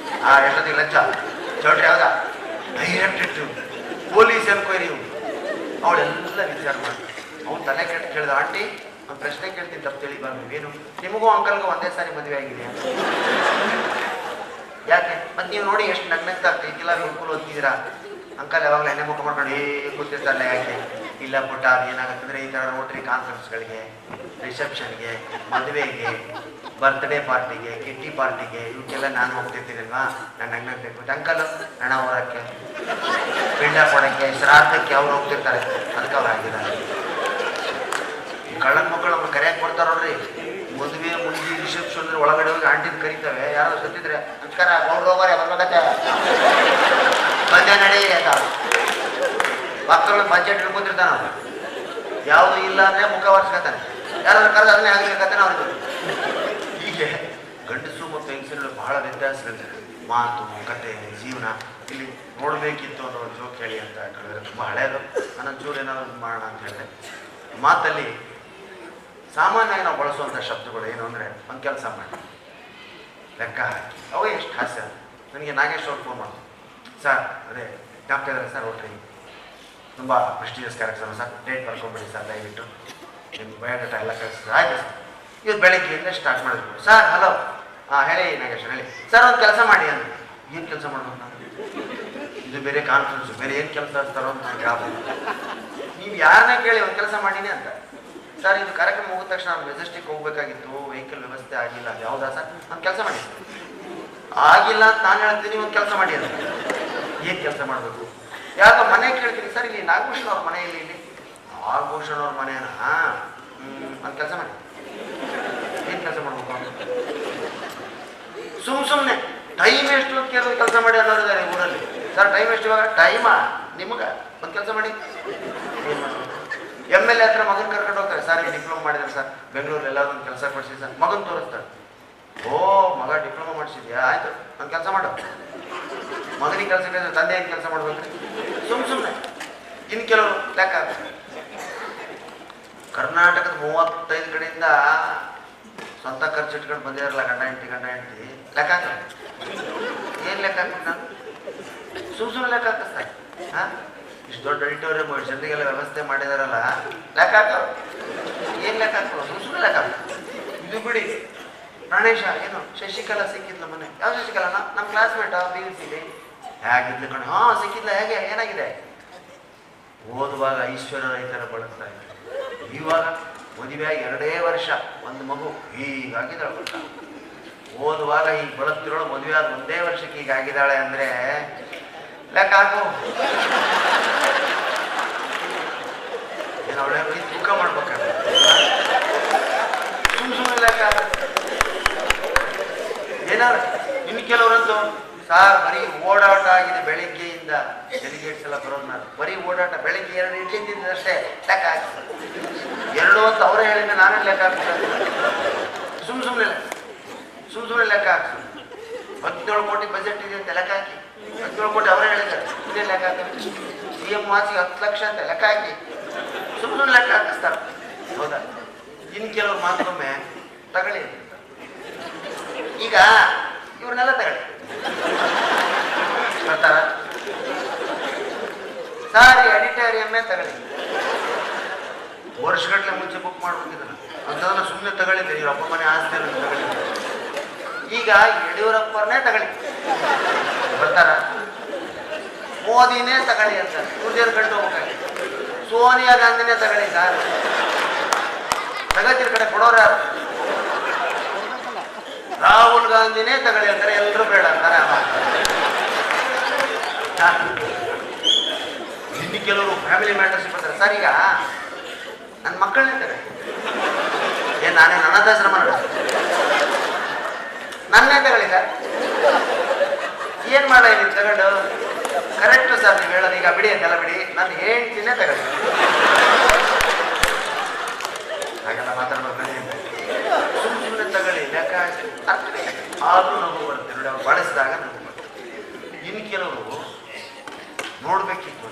Speaker 1: ಎಷ್ಟೊತ್ತಿಗೆ ಲಂಚ ಚೌಟ್ರಿ ಯಾವ್ದಾ ಡೈರೆಕ್ಟ್ ಇಟ್ಟು ಪೊಲೀಸ್ ಅನ್ಕೋರಿ ಇವನು. ಅವಳೆಲ್ಲ ವಿಚಾರ ಮಾಡ್ತಾರೆ. ಅವ್ನು ತಲೆ ಕೆಟ್ಟು ಕೇಳಿದ, ಆಂಟಿ ಒಂದು ಪ್ರಶ್ನೆ ಕೇಳ್ತೀನಿ, ತಪ್ಪು ತಿಳಿಬಾರ್ದು. ಏನು? ನಿಮಗೂ ಅಂಕಲ್ಗೂ ಒಂದೇ ಸಾರಿ ಮದುವೆ ಆಗಿದೆ? ಯಾಕೆ? ಮತ್ತೆ ನೀವು ನೋಡಿ ಎಷ್ಟು ನಗ್ನಗ್ತಾ ಆಗ್ತಿಲ್ಲ, ಹುಡ್ಕುಲು ಓದ್ತಿದ್ದೀರಾ. ಅಂಕಲ್ ಯಾವಾಗಲೂ ಎಣ್ಣೆ ಮುಖ ಮಾಡ್ಕೊಂಡು ಕೂತಿರ್ತಾರಲ್ಲ, ಯಾಕೆ? ಇಲ್ಲ ಪುಟ್ಟ, ಅದು ಏನಾಗುತ್ತಂದ್ರೆ ಈ ಥರ ರೋಟ್ರಿ ಕಾನ್ಫರೆನ್ಸ್ಗಳಿಗೆ, ರಿಸೆಪ್ಷನ್ಗೆ, ಮದುವೆಗೆ, ಬರ್ತ್ಡೇ ಪಾರ್ಟಿಗೆ, ಕಿಟ್ಟಿ ಪಾರ್ಟಿಗೆ, ಇವಕ್ಕೆಲ್ಲ ನಾನು ಹೋಗ್ತಿರ್ತೀನಲ್ವಾ, ನಾನು ನಗ್ನಗ್ಬೇಕು. ಅಂಕಲ್ ಹಣ ಹೊರಕ್ಕೆ, ಪಿಂಡ ಕೊಡೋಕ್ಕೆ, ಶ್ರಾದ್ದಕ್ಕೆ ಅವ್ರು ಹೋಗ್ತಿರ್ತಾರೆ, ಅದಕ್ಕೆ ಅವ್ರು ಆಗಿದ್ದಾರೆ. ಈ ಕಳ್ಳನ ಮಕ್ಕಳು ಅವ್ರು ಕರೆಯಕ್ಕೆ ಬರ್ತಾರ ನೋಡ್ರಿ, ಮದುವೆ ಮುಂಜಿ ರಿಸೆಪ್ಷನ್ ಒಳಗಡೆ ಹೋಗಿ ಆಂಟಿನ ಕರೀತವೆ. ಯಾರೋ ಸತ್ತಿದ್ರೆ ನಮಸ್ಕಾರ ಗೌಡ್ರು ಹೋಗೋರೆ ಬರ್ಬೇಕತ್ತೆ ಬಂದೆ ನಡಿ ಅಂತ ಮಕ್ಕಳು ಬಜೆಟ್ ಹಿಡ್ಕೊತಿರ್ತಾನ. ಅವ್ರು ಯಾವುದು ಇಲ್ಲ ಅಂದರೆ ಮುಖ ಒರೆಸ್ಕೊತಾನೆ, ಯಾರಾದ್ರೂ ಕರೆದು ಅದನ್ನೇ ಆಗಲಿಕ್ಕತ್ತಾನೆ ಅವ್ರಿಗೆ. ಹೀಗೆ ಗಂಡಸು ಮತ್ತು ಹೆಂಗಸರು ಬಹಳ ವ್ಯತ್ಯಾಸಗಳಿದೆ. ಮಾತು, ಕತೆ, ಜೀವನ ಇಲ್ಲಿ ನೋಡಬೇಕಿತ್ತು ಅನ್ನೋ ಜೋಕ್ ಹೇಳಿ ಅಂತ ಹೇಳಿದ್ರೆ ತುಂಬ ಹಳೆಯದು. ನನ್ನ ಚೂರು ಏನಾದ್ರು ಮಾಡೋಣ ಅಂತ ಹೇಳಿದೆ. ಮಾತಲ್ಲಿ ಸಾಮಾನ್ಯವಾಗಿ ನಾವು ಬಳಸುವಂಥ ಶಬ್ದಗಳು ಏನು ಅಂದರೆ, ಒಂದು ಕೆಲಸ ಮಾಡಿ, ಲೆಕ್ಕ ಹಾಕಿ, ಅವೇ ಎಷ್ಟು ಹಾಸ್ಯ. ನನಗೆ ನಾಗೇಶ್ ಅವ್ರು ಫೋನ್ ಮಾಡೋದು, ಸರ್ ಅದೇ ಡಾಕ್ಟರ್ ಇದ್ದಾರೆ ಸರ್, ಒಟ್ರಿ ತುಂಬ ಪ್ರೆಸ್ಟೀಜಿಯಸ್ ಕ್ಯಾರೆಕ್ಟರ್ ಸರ್, ಡೇಟ್ ಬರ್ಕೊಂಬಿಡಿ ಸರ್ ದಯವಿಟ್ಟು, ನಿಮ್ಮ ಬಯೋಡಾಟಾ ಎಲ್ಲ ಕಳಿಸಿದ್ರೆ ಆಯ್ತು ಸರ್. ಇವತ್ತು ಬೆಳಗ್ಗೆಯಿಂದ ಸ್ಟಾರ್ಟ್ ಮಾಡಿದ್ರು. ಸರ್ ಹಲೋ, ಹಾಂ ಹೇಳಿ ನಾಗೇಶ್ ಹೇಳಿ ಸರ್, ಒಂದು ಕೆಲಸ ಮಾಡಿ ಅಂತ. ಏನು ಕೆಲಸ ಮಾಡ್ಬೇಕು ನಾನು? ಇದು ಬೇರೆ ಕಾನ್ಫರೆನ್ಸು, ಬೇರೆ ಏನು ಕೆಲಸ ಇರ್ತಾರೋ ಅಂತ ನನಗೆ ಆಗ್ಬೋದು. ನೀವು ಯಾರನ್ನೇ ಕೇಳಿ ಒಂದು ಕೆಲಸ ಮಾಡೀನಿ ಅಂತ. ಸರ್ ಇದು ಕಾರ್ಯಕ್ರಮ ಮುಗಿದ ತಕ್ಷಣ ನಾನು ಮೆಜೆಸ್ಟಿಕ್ ಹೋಗ್ಬೇಕಾಗಿತ್ತು, ವೆಹಿಕಲ್ ವ್ಯವಸ್ಥೆ ಆಗಿಲ್ಲ. ಯಾವುದಾ ಸರ್? ಒಂದು ಕೆಲಸ ಮಾಡಿ. ಆಗಿಲ್ಲ ಅಂತ ನಾನು ಹೇಳ್ತೀನಿ, ಒಂದು ಕೆಲಸ ಮಾಡಿ ಅಂತ. ಏನು ಕೆಲಸ ಮಾಡಬೇಕು? ಯಾವಾಗ ಮನೆ ಕೇಳ್ತೀನಿ ಸರ್, ಇಲ್ಲಿ ನಾಗಭೂಷಣ್ ಅವ್ರ ಮನೆಯಲ್ಲಿ, ಇಲ್ಲಿ ನಾಗಭೂಷಣ್ ಅವ್ರ ಮನೆಯನ್ನ, ಒಂದು ಕೆಲಸ ಮಾಡಿ. ಏನು ಕೆಲಸ ಮಾಡ್ಬೇಕು? ಸುಮ್ಮನೆ ಟೈಮ್ ಎಷ್ಟು ಅಂತ ಕೇಳಿದ್ರೆ ಕೆಲಸ ಮಾಡಿ ಅನ್ನೋರಿದ್ದಾರೆ ಊರಲ್ಲಿ. ಸರ್ ಟೈಮ್ ಎಷ್ಟು ಇವಾಗ? ಟೈಮಾ ನಿಮ್ಗೆ? ಒಂದು ಕೆಲಸ ಮಾಡಿ. ಏನು ಮಾಡಬೇಕು? MLA ಹತ್ರ ಮಗನ ಕರ್ಕೊಂಡು ಹೋಗ್ತಾರೆ, ಸರ್ ಈಗ ಡಿಪ್ಲೊಮಾ ಮಾಡಿದ್ದಾರೆ ಸರ್ ಬೆಂಗಳೂರಲ್ಲಿ, ಎಲ್ಲಾದ್ರೂ ಒಂದು ಕೆಲಸ ಕೊಡಿಸಿ ಸರ್. ಮಗನ ತೋರಿಸ್ತಾರೆ. ಓ ಮಗ ಡಿಪ್ಲೊಮಾ ಮಾಡಿಸಿದ್ಯಾ, ಆಯ್ತು ಒಂದು ಕೆಲಸ ಮಾಡು. ಮಗನಿಗೆ ಕೆಲಸ ಕೇಳಿದ್ರೆ ತಂದೆ ಏನು ಕೆಲಸ ಮಾಡ್ಬೇಕ್ರಿ? ಸುಮ್ಮನೆ. ಇನ್ನು ಕೆಲವರು ಲೆಕ್ಕ, ಕರ್ನಾಟಕದ 35 ಕಡೆಯಿಂದ ಸ್ವಂತ ಖರ್ಚು ಇಟ್ಕೊಂಡು ಬಂದಿರಲ್ಲ ಗಂಡ ಹೆಂಡತಿ ಲೆಕ್ಕ ಹಾಕ್ತಾರೆ. ಏನು ಲೆಕ್ಕ ಹಾಕ್ಬಿಟ್ಟು ನಾನು ಸುಮ್ಮನೆ ಲೆಕ್ಕ ಹಾಕಿಸ್ತಾರೆ. ಹಾಂ, ಇಷ್ಟು ದೊಡ್ಡ ಆಡಿಟೋರಿಯಂ ಜನರಿಗೆಲ್ಲ ವ್ಯವಸ್ಥೆ ಮಾಡಿದಾರಲ್ಲ, ಲೆಕ್ಕ ಹಾಕೋರು. ಏನು ಲೆಕ್ಕ ಹಾಕೋರು? ಸುಮ್ಮನೆ ಲೆಕ್ಕ ಹಾಕೋ. ಇದು ಬಿಡಿ, ಪ್ರಾಣೇಶ ಏನು ಶಶಿಕಲಾ ಸಿಕ್ಕಿದ್ಲ ಮೊನ್ನೆ. ಯಾವ ಶಶಿಕಲಾ? ನಮ್ಮ ಕ್ಲಾಸ್ಮೇಟಾ PUCಲಿ? ಹೇಗಿದ್ಲು ಕಣ? ಹಾಂ ಸಿಕ್ಕಿದ್ಲ. ಹೇಗೆ, ಏನಾಗಿದೆ? ಓದುವಾಗ ಐಶ್ವರ್ಯ ರೈತರ ಬಳಸ್ತಾ ಇದ್ರು, ಇವಾಗ ಮದುವೆ 2 ವರ್ಷ ಒಂದು ಮಗು ಹೀಗಾಗಿದ್ದಾಳೆ ಗೊತ್ತ. ಓದುವಾಗ ಈಗ ಬಳಸ್ತಿರೋಳು, ಮದುವೆ ಆದ 1 ವರ್ಷಕ್ಕೆ ಹೀಗಾಗಿದ್ದಾಳೆ ಅಂದರೆ ಲೆಕ್ಕ ಹಾಕು. ಏನು ಅವಳೆ ತೂಕ ಮಾಡ್ಬೇಕಾದ್ರೆ ಸುಮ್ಮನೆ ಲೆಕ್ಕ ಹಾಕು. ಏನಾದ್ರು ಇನ್ನು ಕೆಲವರಂತೂ ಸಾರ್ ಬರೀ ಓಡಾಟ ಆಗಿದೆ ಬೆಳಿಗ್ಗೆಯಿಂದ, ಡೆಲಿಗೇಟ್ಸ್ ಎಲ್ಲ ಬರೋದು ನಾನು ಬರೀ ಓಡಾಟ, ಬೆಳಿಗ್ಗೆ 2 ಇಡ್ಲಿ ತಿಂದಷ್ಟೇ ಲೆಕ್ಕ ಹಾಕಿ 2 ಅಂತ ಅವರೇ ಹೇಳಿದ್ರೆ ನಾನೇ ಲೆಕ್ಕ ಹಾಕ್ತಾರೆ. ಸುಮ್ಮನೆ ಲೆಕ್ಕ ಹಾಕ್ಸು. 17 ಕೋಟಿ ಬಜೆಟ್ ಇದೆ ಅಂತ ಲೆಕ್ಕ ಹಾಕಿ. 17 ಕೋಟಿ ಅವರೇ ಹೇಳಿದ್ದಾರೆ. ಇದೇ ಲೆಕ್ಕ ಹಾಕಿ CM ವಾಸಿಗೆ 10 ಲಕ್ಷ ಅಂತ ಲೆಕ್ಕ ಹಾಕಿ ಸುಮ್ಮನೆ ಲೆಕ್ಕ ಹಾಕಿಸ್ತಾರೆ. ಹೌದಾ? ಇನ್ನು ಕೆಲವ್ರು ಮಾತ್ರೊಮ್ಮೆ ತಗೊಳ್ಳಿ. ಈಗ ಇವ್ರನ್ನೆಲ್ಲ ತಗೊಳ್ಳಿ ಬರ್ತಾರ. ಸಾರಿ ಅಡಿಟೋರಿಯಮ್ಮೇ ತಗೊಳ್ಳಿ. ವರ್ಷಗಟ್ಟಲೆ ಮುಂಚೆ ಬುಕ್ ಮಾಡ್ಬಿಟ್ಟಿದ್ರು ಅಂತದನ್ನ ಸುಮ್ಮನೆ ತಗೊಳ್ಳಿದ್ದೆ. ಇವ್ರ ಅಪ್ಪ ಮನೆ ಆಸ್ತಿ ತಗೊಳ್ಳಿ. ಈಗ ಯಡಿಯೂರಪ್ಪರನ್ನೇ ತಗೊಳ್ಳಿ ಬರ್ತಾರ. ಮೋದಿನೇ ತಗೊಳ್ಳಿ ಅಂತ ಇವ್ರದೇನು ಕಂಡು ಹೋಗ್ಬೇಕು. ಸೋನಿಯಾ ಗಾಂಧಿನೇ ತಗೊಳ್ಳಿ ಸರ್. ಪ್ರಗತಿರ ಕಡೆ ಕೊಡೋರು ಯಾರು? ರಾಹುಲ್ ಗಾಂಧಿನೇ ತಗೊಳ್ಳಿ ಅಂತಾರೆ. ಎಲ್ಲರೂ ಬೇಡ ಅಂತಾರೆ. ಇನ್ನು ಕೆಲವರು ಫ್ಯಾಮಿಲಿ ಮ್ಯಾಟರ್ಸ್ ಬರ್ತಾರೆ. ಸರ್ ಈಗ ನನ್ನ ಮಕ್ಕಳನ್ನೇ ತಗೊಳ್ಳಿ. ನಾನೇ ಅನಾಥಾಶ್ರಮ ನನ್ನೇ ತಗೊಳ್ಳಿ ಸರ್. ಏನ್ ಮಾಡ ನೀವು ತಗೊಂಡು? ಕರೆಕ್ಟ್ ಸರ್ ನೀವು ಹೇಳೋದು. ಈಗ ಬಿಡಿ ಅಂತೆಲ್ಲ ಬಿಡಿ, ನನ್ನ ಹೆಂಡ್ತಿನೇ ತಗೊಳ್ಳಿ. ಹಾಗೆಲ್ಲ ಮಾತಾಡ್ಬೇಕು. ಸುಮ್ಮನೆ ತಗೊಳ್ಳಿ ಲೆಕ್ಕ ಅರ್ಥನೇ ಆದ್ರೂ ನಗು ಬರುತ್ತೆ ನೋಡಿ. ಅವ್ರು ಬಳಸಿದಾಗ ನಗು ಬರುತ್ತೆ. ಇನ್ನು ಕೆಲವರು ನೋಡ್ಬೇಕಿತ್ತು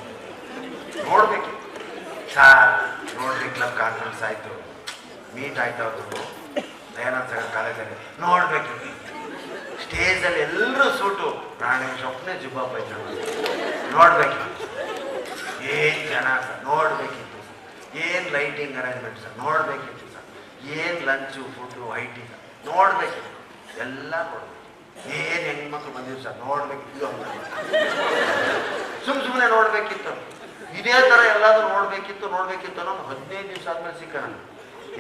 Speaker 1: ಸಾರ್ ನೋಡ್ರಿ ಕ್ಲಬ್ ಕಾನ್ಫರೆನ್ಸ್ ಆಯ್ತು, ಮೀಟ್ ಆಯ್ತು ಅವ್ರದ್ದು ದಯಾನಂದ ಸಾಗರ್ ಕಾಲೇಜಲ್ಲಿ ನೋಡ್ಬೇಕಿತ್ತು. ಸ್ಟೇಜಲ್ಲಿ ಎಲ್ಲರೂ ಸೂಟು, ಪ್ರಾಣೇಶ್ ಒಬ್ಬನೇ ಜುಬ್ಬ ಪೈಜಾಮ ನೋಡ್ಬೇಕಿತ್ತು. ಏನ್ ಜನ ಸರ್ ನೋಡ್ಬೇಕಿತ್ತು. ಏನ್ ಲೈಟಿಂಗ್ ಅರೇಂಜ್ಮೆಂಟ್ ಸರ್ ನೋಡ್ಬೇಕಿತ್ತು ಸರ್. ಏನ್ ಲಂಚು ಫುಡ್ಡು ಐಟಿ ಸರ್ ನೋಡ್ಬೇಕಿತ್ತು. ಎಲ್ಲ ನೋಡ್ಬೇಕು. ಏನ್ ಹೆಣ್ಮಕ್ಳು ಬಂದಿದ್ರು ಸರ್ ನೋಡ್ಬೇಕಿತ್ತು. ಸುಮ್ಮನೆ ನೋಡ್ಬೇಕಿತ್ತು. ಇದೇ ತರ ಎಲ್ಲಾದ್ರೂ ನೋಡ್ಬೇಕಿತ್ತು ಅನ್ನೋ 15 ದಿವಸ ಆದ್ಮೇಲೆ ಸಿಕ್ಕ.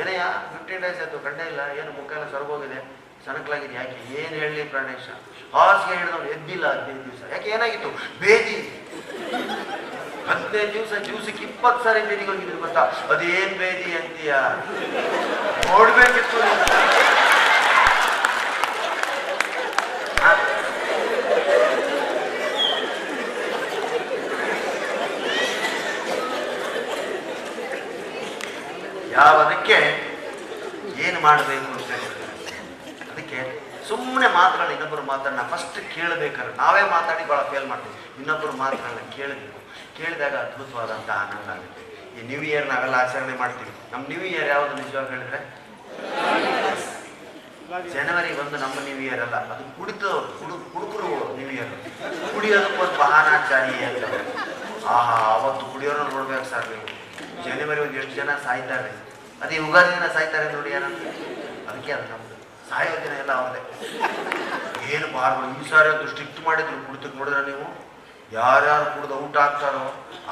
Speaker 1: ಏನಯ್ಯ 15 ಡೇಸ್ ಆಯ್ತು ಕಂಡೇ ಇಲ್ಲ, ಏನು ಮುಖ ಎಲ್ಲ ಸರಗೋಗಿದೆ, ಸಣಕಲಾಗಿದೆ. ಯಾಕೆ? ಏನ್ ಹೇಳಿ ಪ್ರಾಣೇಶ? ಹಾಸಿಗೆ ಹಿಡಿದವ್ನು ಎದ್ದಿಲ್ಲ 15 ದಿವಸ. ಯಾಕೆ ಏನಾಗಿತ್ತು? ಬೇದಿ. 15 ದಿವಸ ದಿವಸಕ್ಕೆ 20 ಸಾರಿ ಬೇದಿಗೆ ಹೋಗಿದ್ರು ಗೊತ್ತಾ? ಅದೇನ್ ಬೇದಿ ಅಂತೀಯ? ನೋಡ್ಬೇಕಿತ್ತು. ಯಾವದಕ್ಕೆ ಏನು ಮಾಡಬೇಕು ಅಂತ ಅದಕ್ಕೆ ಸುಮ್ಮನೆ ಮಾತುಗಳು. ಇನ್ನೊಬ್ಬರು ಮಾತನ್ನ ಫಸ್ಟ್ ಕೇಳಬೇಕಾದ್ರೆ ನಾವೇ ಮಾತಾಡಿ ಭಾಳ ಫೇಲ್ ಮಾಡ್ತೀವಿ. ಇನ್ನೊಬ್ಬರು ಮಾತುಗಳನ್ನ ಕೇಳಬೇಕು. ಕೇಳಿದಾಗ ಅದ್ಭುತವಾದಂಥ ಆನಂದ ಆಗುತ್ತೆ. ಈ ನ್ಯೂ ಇಯರ್ ನಾವೆಲ್ಲ ಆಚರಣೆ ಮಾಡ್ತೀವಿ. ನಮ್ಮ ನ್ಯೂ ಇಯರ್ ಯಾವುದು ನಿಜವಾಗಿ ಹೇಳಿದ್ರೆ ಜನವರಿ 1 ನಮ್ಮ ನ್ಯೂ ಇಯರ್ ಅಲ್ಲ, ಅದು ಕುಡುಕರು ನ್ಯೂ ಇಯರ್. ಕುಡಿಯೋದಕ್ಕೊಂದು ಬಹಾನಾಚಾರಿ ಅಂತ. ಅವತ್ತು ಕುಡಿಯೋರನ್ನ ನೋಡ್ಬೇಕು ಸರ್ ನೀವು. ಜನವರಿ 1 ಎಷ್ಟು ಜನ ಸಾಯ್ತಾರೆ. ಅದೇ ಯುಗಾದಿ ದಿನ ಸಾಯ್ತಾರೆ ನೋಡಿ ಯಾರಂತ. ಅದಕ್ಕೆ ಅದು ನಮ್ದು ಸಾಯೋ ದಿನ ಎಲ್ಲ ಅವ್ರದೇ. ಏನು ಬಾರ್ಗಳು ಈ ಸಾರಿ ಅದು ಸ್ಟ್ರಿಕ್ಟ್ ಮಾಡಿದ್ರು. ಕುಡಿತಕ್ಕೆ ನೋಡಿದ್ರೆ ನೀವು ಯಾರ್ಯಾರು ಕುಡ್ದು ಔಟ್ ಆಗ್ತಾರೋ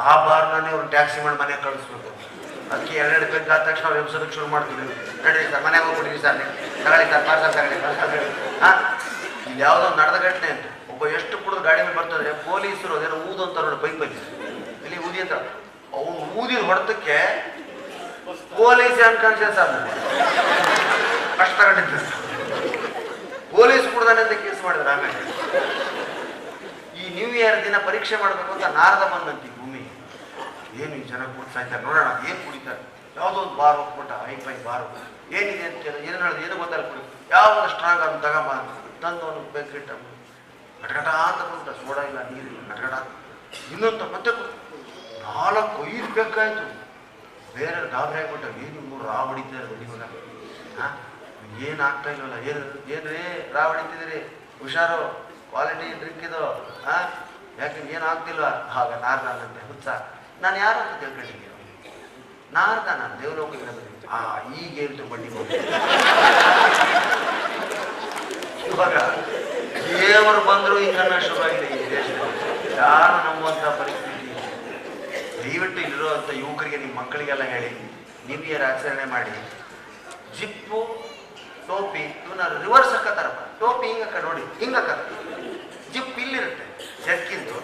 Speaker 1: ಆ ಬಾರ್ನೇ ಅವ್ರು ಟ್ಯಾಕ್ಸಿ ಮಾಡಿ ಮನೆಗೆ ಕಳಿಸ್ಬೇಕು. ಅದಕ್ಕೆ 2 ಪೆಗ್ ಆದ ತಕ್ಷಣ ಅವ್ರು ಎಬ್ಸೋದಕ್ಕೆ ಶುರು ಮಾಡ್ತೀವಿ. ನಡೀರಿ ಸರ್ ಮನೆಗೆ ಹೋಗ್ಬಿಡ್ತೀವಿ ಸರ್, ನೀವು ತಗೊಳ್ಳಿ ಸರ್ ಪಾರ್ಸಲ್ ತಗೊಳ್ಳಿ. ಇಲ್ಲಿ ಯಾವುದೋ ನಡೆದ ಘಟನೆ ಅಂತ. ಒಬ್ಬ ಎಷ್ಟು ಕುಡಿದು ಗಾಡಿ ಮೇಲೆ ಬರ್ತದ್ರೆ ಪೊಲೀಸರು ಅದೇನೋ ಊದು ಅಂತ ನೋಡಿ ಪೈಪಲ್ಲಿ ಇಲ್ಲಿ ಊದಿ ಅಂತ. ಅವನು ಊದಿದ ಹೊಡೆತಕ್ಕೆ ಪೊಲೀಸ್ ಅನ್ಕಾನ್ಶಿಯಸ್ ಆದ ಕಷ್ಟ ಗಂಟೆ ಪೊಲೀಸ್ ಕುಡ್ದಾನೆ ಅಂತ ಕೇಸ್ ಮಾಡಿದ್ರು. ಆಮೇಲೆ ಈ ನ್ಯೂ ಇಯರ್ ದಿನ ಪರೀಕ್ಷೆ ಮಾಡಬೇಕು ಅಂತ ನಾರದ ಬಂದಂತಿ ಭೂಮಿ. ಏನು ಈ ಜನ ಕುಡ್ತಾ ಇದ್ದಾರೆ ನೋಡೋಣ, ಏನು ಕುಡಿತಾರೆ. ಯಾವುದೋ ಒಂದು ಬಾರ್ ಹೋಗ್ಬಿಟ್ಟ, ಐ ಬಾರು ಏನಿದೆ ಅಂತ ಕೇಳಿದ್ರೆ ಏನು ಹೇಳೋದು ಏನು ಗೊತ್ತಲ್ಲ. ಕುಡಿ ಯಾವಾಗ ಸ್ಟ್ರಾಂಗ್ ಅಂತ ತಗೊಂಬ ಅಂತ ತಂದು ಅವನು ಬೇಕಿಟ್ಟ ಗಟಗಟ ಅಂತ ಕೊಡ್ತ. ಸೋಡಾ ಇಲ್ಲ ನೀರಿಲ್ಲ ಗಟಗಟ. ಇನ್ನೊಂದು ಮತ್ತೆ 4-5 ಬೇಕಾಯ್ತು. ಬೇರೆ ಗಾಬರಿ ಆಗ್ಬಿಟ್ಟ. ಏನು 3 ರಾ ಹೊಡಿತಾರೆ ಹೊಡಿಮಗ. ಏನು ಆಗ್ತಾ ಇಲ್ವಲ್ಲ. ಏನ್ರಿ ರಾ ಹೊಡಿತಿದ್ರಿ, ಹುಷಾರು, ಕ್ವಾಲಿಟಿ ಡ್ರಿಂಕ್ ಇದು. ಯಾಕೆ ಏನು ಆಗ್ತಿಲ್ವಾ? ಆಗ ನಾರ್ದಾನಂತೆ ಹುಚ್ಚ. ನಾನು ಯಾರು ಅಂತ ತಿಳ್ಕೊಂಡಿದ್ದೀನಿ. ನಾರ್ದ ನಾನು ದೇವಲೋಕಕ್ಕೆ ಬಂದಿದ್ದೀನಿ. ಈಗ ಹೇಳ್ತು ಬಡ್ಡಿ ಹೋಗಿ. ಇವಾಗ ದೇವರು ಬಂದರೂ ಹಿಂಗನ್ನ ಶುರುವಾಗಿದೆ ಈ ದೇಶದಲ್ಲಿ. ಯಾರು ನಂಬುವಂಥ ಪರಿಸ್ಥಿತಿ. ದಯವಿಟ್ಟು ಇಲ್ಲಿರುವಂಥ ಯುವಕರಿಗೆ ನಿಮ್ಮ ಮಕ್ಕಳಿಗೆಲ್ಲ ಹೇಳಿ ನ್ಯೂ ಇಯರ್ ಆಚರಣೆ ಮಾಡಿ. ಜಿಪ್ಪು ಟೋಪಿ ಇವನ್ನ ರಿವರ್ಸ್ ಹಾಕತ್ತಾರಪ್ಪ. ಟೋಪಿ ಹಿಂಗಕ್ಕ ನೋಡಿ, ಹಿಂಗಕ್ಕ ಜಿಪ್ ಇಲ್ಲಿರುತ್ತೆ ಜರ್ಕಿಂದು.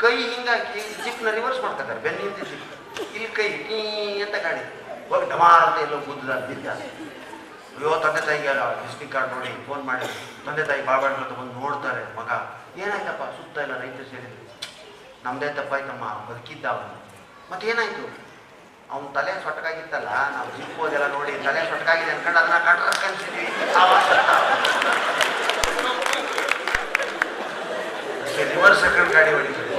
Speaker 1: ಕೈ ಹಿಂಗಾಕಿ ಜಿಪ್ನ ರಿವರ್ಸ್ ಮಾಡ್ತಾರೆ. ಬೆನ್ನಿಂದ ಜಿಪ್ ಇಲ್ಲಿ ಕೈ ಟೀ ಅಂತ ಗಾಡಿ ಹೋಗಿ ಡಮಾರ್ ಅಂತ ಎಲ್ಲೋ ಗುದ್ದದ ಬಿದ್ದ. ಅಯ್ಯೋ ತಂದೆ ತಾಯಿಗೆ ವಿಸಿಟಿಂಗ್ ಕಾರ್ಡ್ ನೋಡಿ ಫೋನ್ ಮಾಡಿ ತಂದೆ ತಾಯಿ ಬಾಬಾಡ್ ಅಂತ ಬಂದು ನೋಡ್ತಾರೆ. ಮಗ ಏನಾಯ್ತಪ್ಪ? ಸುತ್ತ ಎಲ್ಲ ರೈತರು ಸೇರಿದ್ರು. ನಮ್ದೇ ತಪ್ಪಾಯ್ತಮ್ಮ, ಬದುಕಿದ್ದ ಅವನು. ಮತ್ತೇನಾಯ್ತು? ಅವ್ನ ತಲೆ ಸೊಟ್ಟಗಾಗಿತ್ತಲ್ಲ, ನಾವು ಜಿಪ್ ಹೋದೆಲ್ಲ ನೋಡಿ ತಲೆ ಸೊಟ್ಟಗಾಗಿದೆ ಅನ್ಕೊಂಡು ಅದನ್ನ ಕಟ್ಟ ಕನ್ಸಿದ್ವಿ. ರಿವರ್ಸ್ ಸೆಕೆಂಡ್ ಗಾಡಿ ಹೊಡಿತಾರೆ.